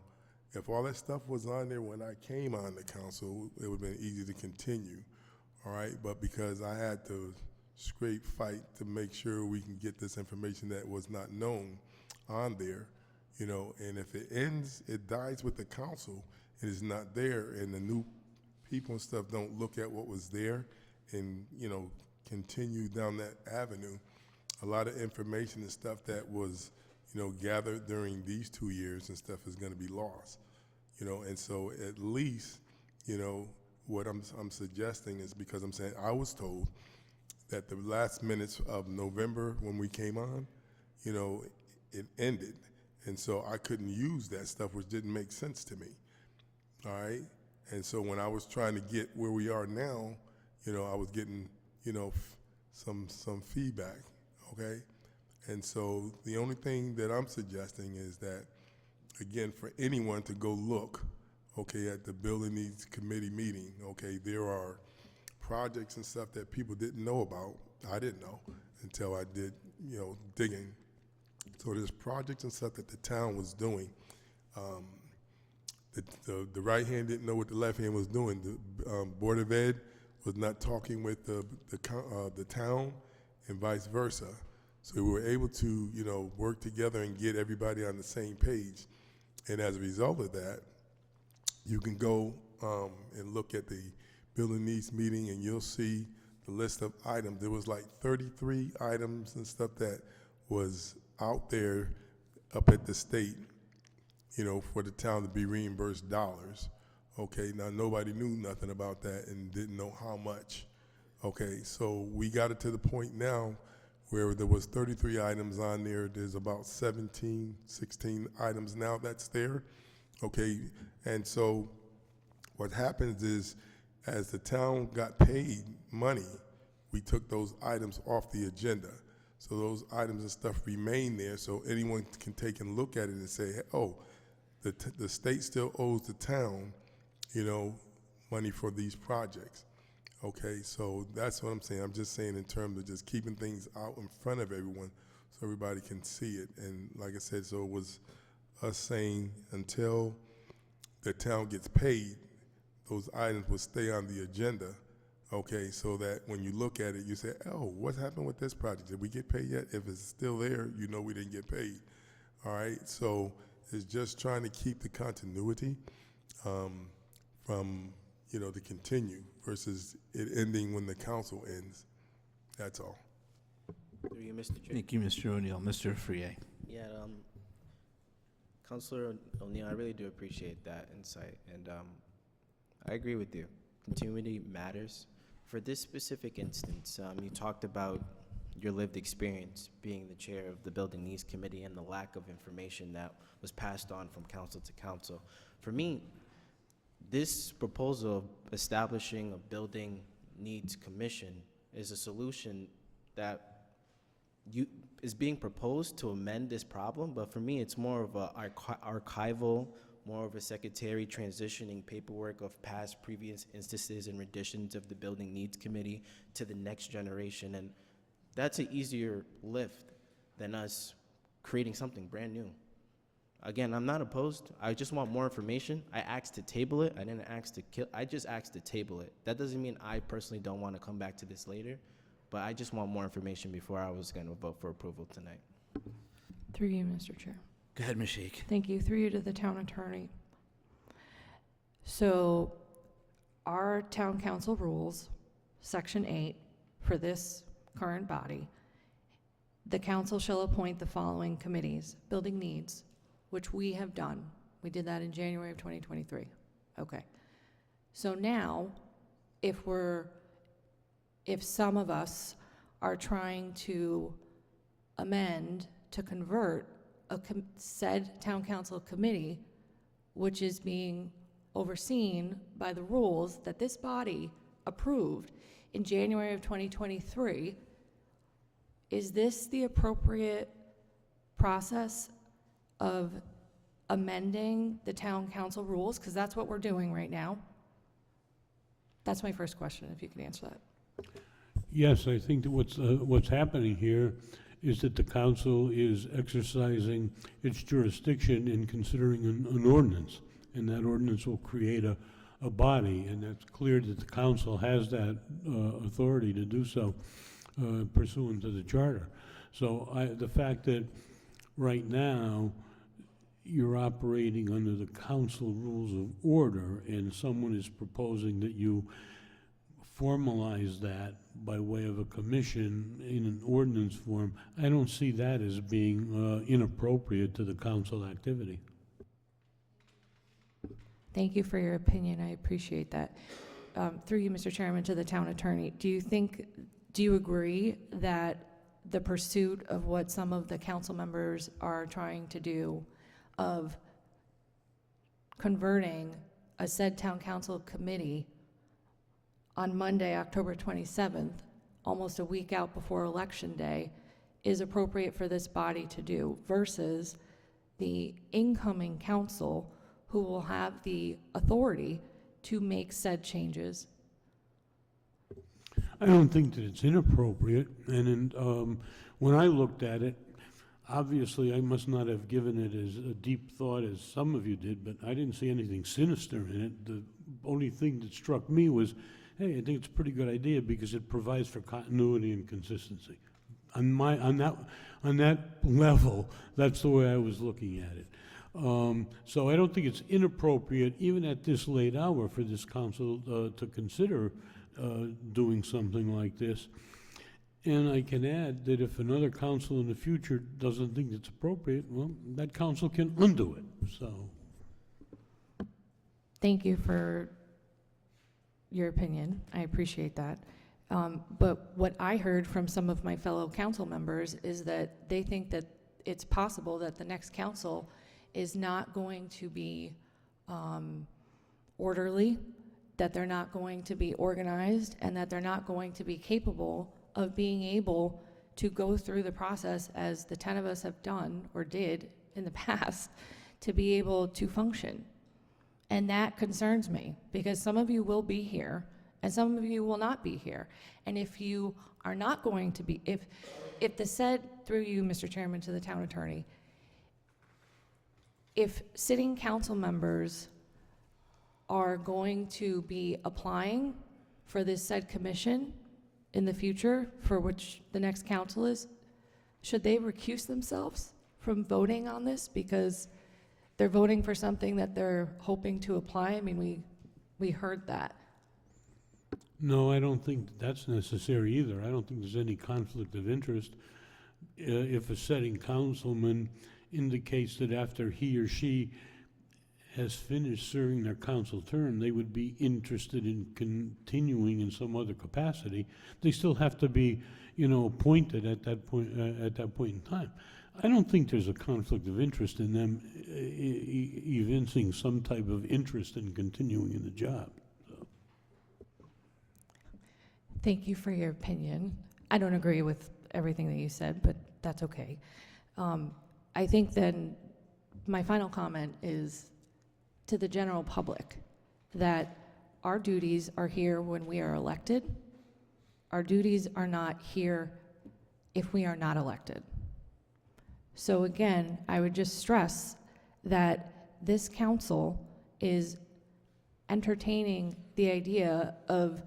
if all that stuff was on there when I came on the council, it would have been easy to continue, all right? But because I had to fight to make sure we can get this information that was not known on there, and if it dies with the council, it is not there, and the new people and stuff don't look at what was there and, continue down that avenue, a lot of information and stuff that was, gathered during these 2 years and stuff is going to be lost, and so at least, what I'm suggesting is, because I'm saying I was told that the last minutes of November when we came on, it ended, and so I couldn't use that stuff, which didn't make sense to me, all right? And so when I was trying to get where we are now, I was getting, some feedback, okay? And so the only thing that I'm suggesting is that, again, for anyone to go look, okay, at the Building Needs Committee meeting, okay, there are projects and stuff that people didn't know about. I didn't know until I did, digging. So there's projects and stuff that the town was doing. The right hand didn't know what the left hand was doing. The Board of Ed was not talking with the town and vice versa. So we were able to, work together and get everybody on the same page. And as a result of that, you can go and look at the Building Needs meeting and you'll see the list of items. There was like 33 items and stuff that was out there up at the state, for the town to be reimbursed dollars. Okay, now nobody knew nothing about that and didn't know how much. Okay, so we got it to the point now where there was 33 items on there. There's about 17, 16 items now that's there. Okay, and so what happens is, as the town got paid money, we took those items off the agenda. So those items and stuff remain there, so anyone can take and look at it and say, oh, the state still owes the town, money for these projects. Okay, so that's what I'm saying. I'm just saying in terms of just keeping things out in front of everyone so everybody can see it. And like I said, so it was us saying until the town gets paid, those items will stay on the agenda, okay, so that when you look at it, you say, oh, what happened with this project? Did we get paid yet? If it's still there, we didn't get paid, all right? So it's just trying to keep the continuity from, to continue versus it ending when the council ends. That's all. Through you, Mr. Chair. Thank you, Mr. O'Neill. Mr. Frier. Yeah, Councilor O'Neill, I really do appreciate that insight, and I agree with you. Continuity matters. For this specific instance, you talked about your lived experience being the chair of the Building Needs Committee and the lack of information that was passed on from council to council. For me, this proposal of establishing a Building Needs Commission is a solution that is being proposed to amend this problem, but for me, it's more of a archival, more of a secretary transitioning paperwork of past previous instances and renditions of the Building Needs Committee to the next generation, and that's an easier lift than us creating something brand new. Again, I'm not opposed. I just want more information. I asked to table it. I didn't ask to kill. I just asked to table it. That doesn't mean I personally don't want to come back to this later, but I just want more information before I was going to vote for approval tonight. Through you, Mr. Chair. Go ahead, Ms. Sheikh. Thank you. Through you to the town attorney. So our town council rules, section 8, for this current body, the council shall appoint the following committees: building needs, which we have done. We did that in January of 2023. Okay. So now, if some of us are trying to amend, to convert said town council committee, which is being overseen by the rules that this body approved in January of 2023, is this the appropriate process of amending the town council rules? Because that's what we're doing right now. That's my first question, if you could answer that. Yes, I think that what's happening here is that the council is exercising its jurisdiction in considering an ordinance, and that ordinance will create a body, and it's clear that the council has that authority to do so pursuant to the charter. So the fact that right now you're operating under the council rules of order and someone is proposing that you formalize that by way of a commission in an ordinance form, I don't see that as being inappropriate to the council activity. Thank you for your opinion. I appreciate that. Through you, Mr. Chairman, to the town attorney, do you agree that the pursuit of what some of the council members are trying to do, of converting a said town council committee on Monday, October 27th, almost a week out before Election Day, is appropriate for this body to do, versus the incoming council who will have the authority to make said changes? I don't think that it's inappropriate, and when I looked at it, obviously I must not have given it as a deep thought as some of you did, but I didn't see anything sinister in it. The only thing that struck me was, hey, I think it's a pretty good idea because it provides for continuity and consistency. On that level, that's the way I was looking at it. So I don't think it's inappropriate, even at this late hour, for this council to consider doing something like this. And I can add that if another council in the future doesn't think it's appropriate, well, that council can undo it. So, thank you for your opinion. I appreciate that. But what I heard from some of my fellow council members is that they think that it's possible that the next council is not going to be orderly, that they're not going to be organized, and that they're not going to be capable of being able to go through the process as the 10 of us have done or did in the past to be able to function. And that concerns me, because some of you will be here and some of you will not be here. And if you are not going to be, if the said, through you, Mr. Chairman, to the town attorney, if sitting council members are going to be applying for this said commission in the future, for which the next council is, should they recuse themselves from voting on this because they're voting for something that they're hoping to apply? I mean, we heard that. no, I don't think that's necessary either. I don't think there's any conflict of interest. If a sitting councilman indicates that after he or she has finished serving their council term, they would be interested in continuing in some other capacity. They still have to be, appointed at that point in time. I don't think there's a conflict of interest in them evincing some type of interest in continuing in the job. So. Thank you for your opinion. I don't agree with everything that you said, but that's okay. I think then my final comment is to the general public that our duties are here when we are elected. Our duties are not here if we are not elected. So again, I would just stress that this council is entertaining the idea of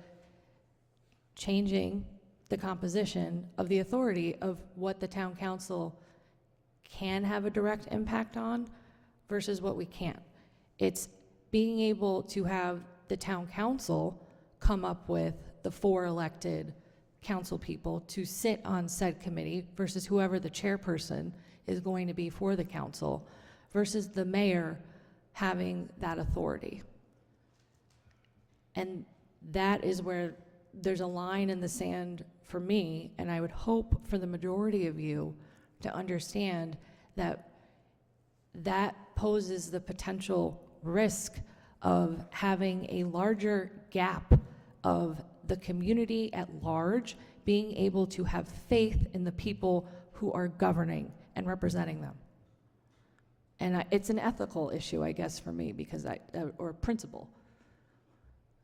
changing the composition of the authority of what the town council can have a direct impact on versus what we can't. It's being able to have the town council come up with the 4 elected council people to sit on said committee versus whoever the chairperson is going to be for the council versus the mayor having that authority. And that is where there's a line in the sand for me, and I would hope for the majority of you to understand that that poses the potential risk of having a larger gap of the community at large being able to have faith in the people who are governing and representing them. And it's an ethical issue, I guess, for me, because or a principle.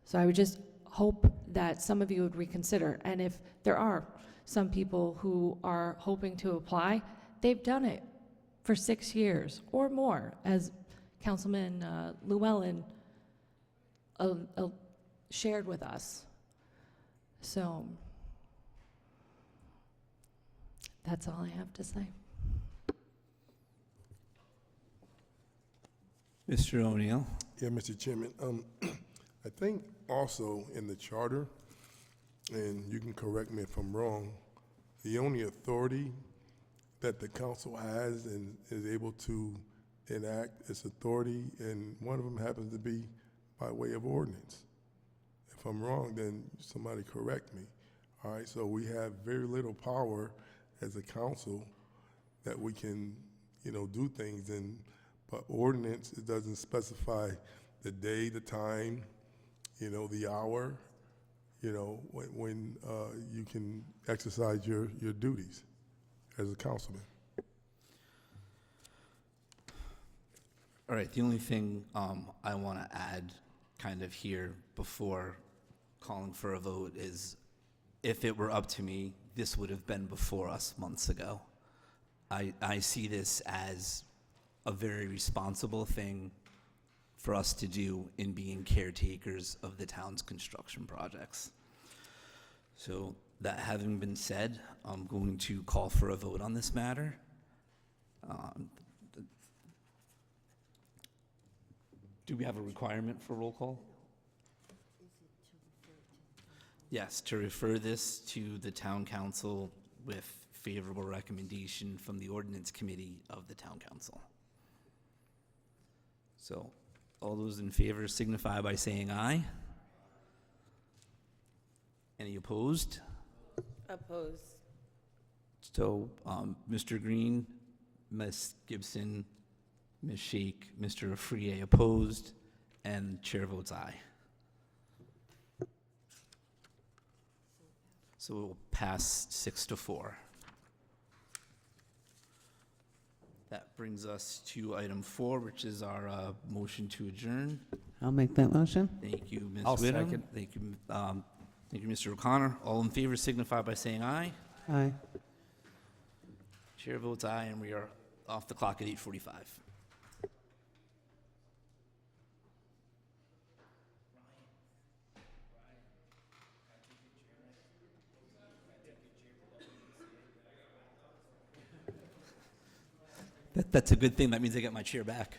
So I would just hope that some of you would reconsider. And if there are some people who are hoping to apply, they've done it for 6 years or more, as Councilman Llewellyn shared with us. So that's all I have to say. Mr. O'Neill? Yeah, Mr. Chairman. I think also in the charter, and you can correct me if I'm wrong, the only authority that the council has and is able to enact its authority, and one of them happens to be by way of ordinance. If I'm wrong, then somebody correct me. All right, so we have very little power as a council that we can, do things in. But ordinance, it doesn't specify the day, the time, the hour, when you can exercise your duties as a councilman. All right, the only thing I want to add kind of here before calling for a vote is, if it were up to me, this would have been before us months ago. I see this as a very responsible thing for us to do in being caretakers of the town's construction projects. So that having been said, I'm going to call for a vote on this matter. Do we have a requirement for roll call? Yes, to refer this to the town council with favorable recommendation from the ordinance committee of the town council. So all those in favor signify by saying aye. Any opposed? Opposed. So Mr. Green, Ms. Gibson, Ms. Shake, Mr. Afriyie opposed, and chair votes aye. So it will pass 6-4. That brings us to item 4, which is our motion to adjourn. I'll make that motion. Thank you, Ms. I'll Whittam. second. Thank you, Mr. O'Connor. All in favor signify by saying aye. Aye. Chair votes aye, and we are off the clock at 8:45. That's a good thing. That means I get my chair back.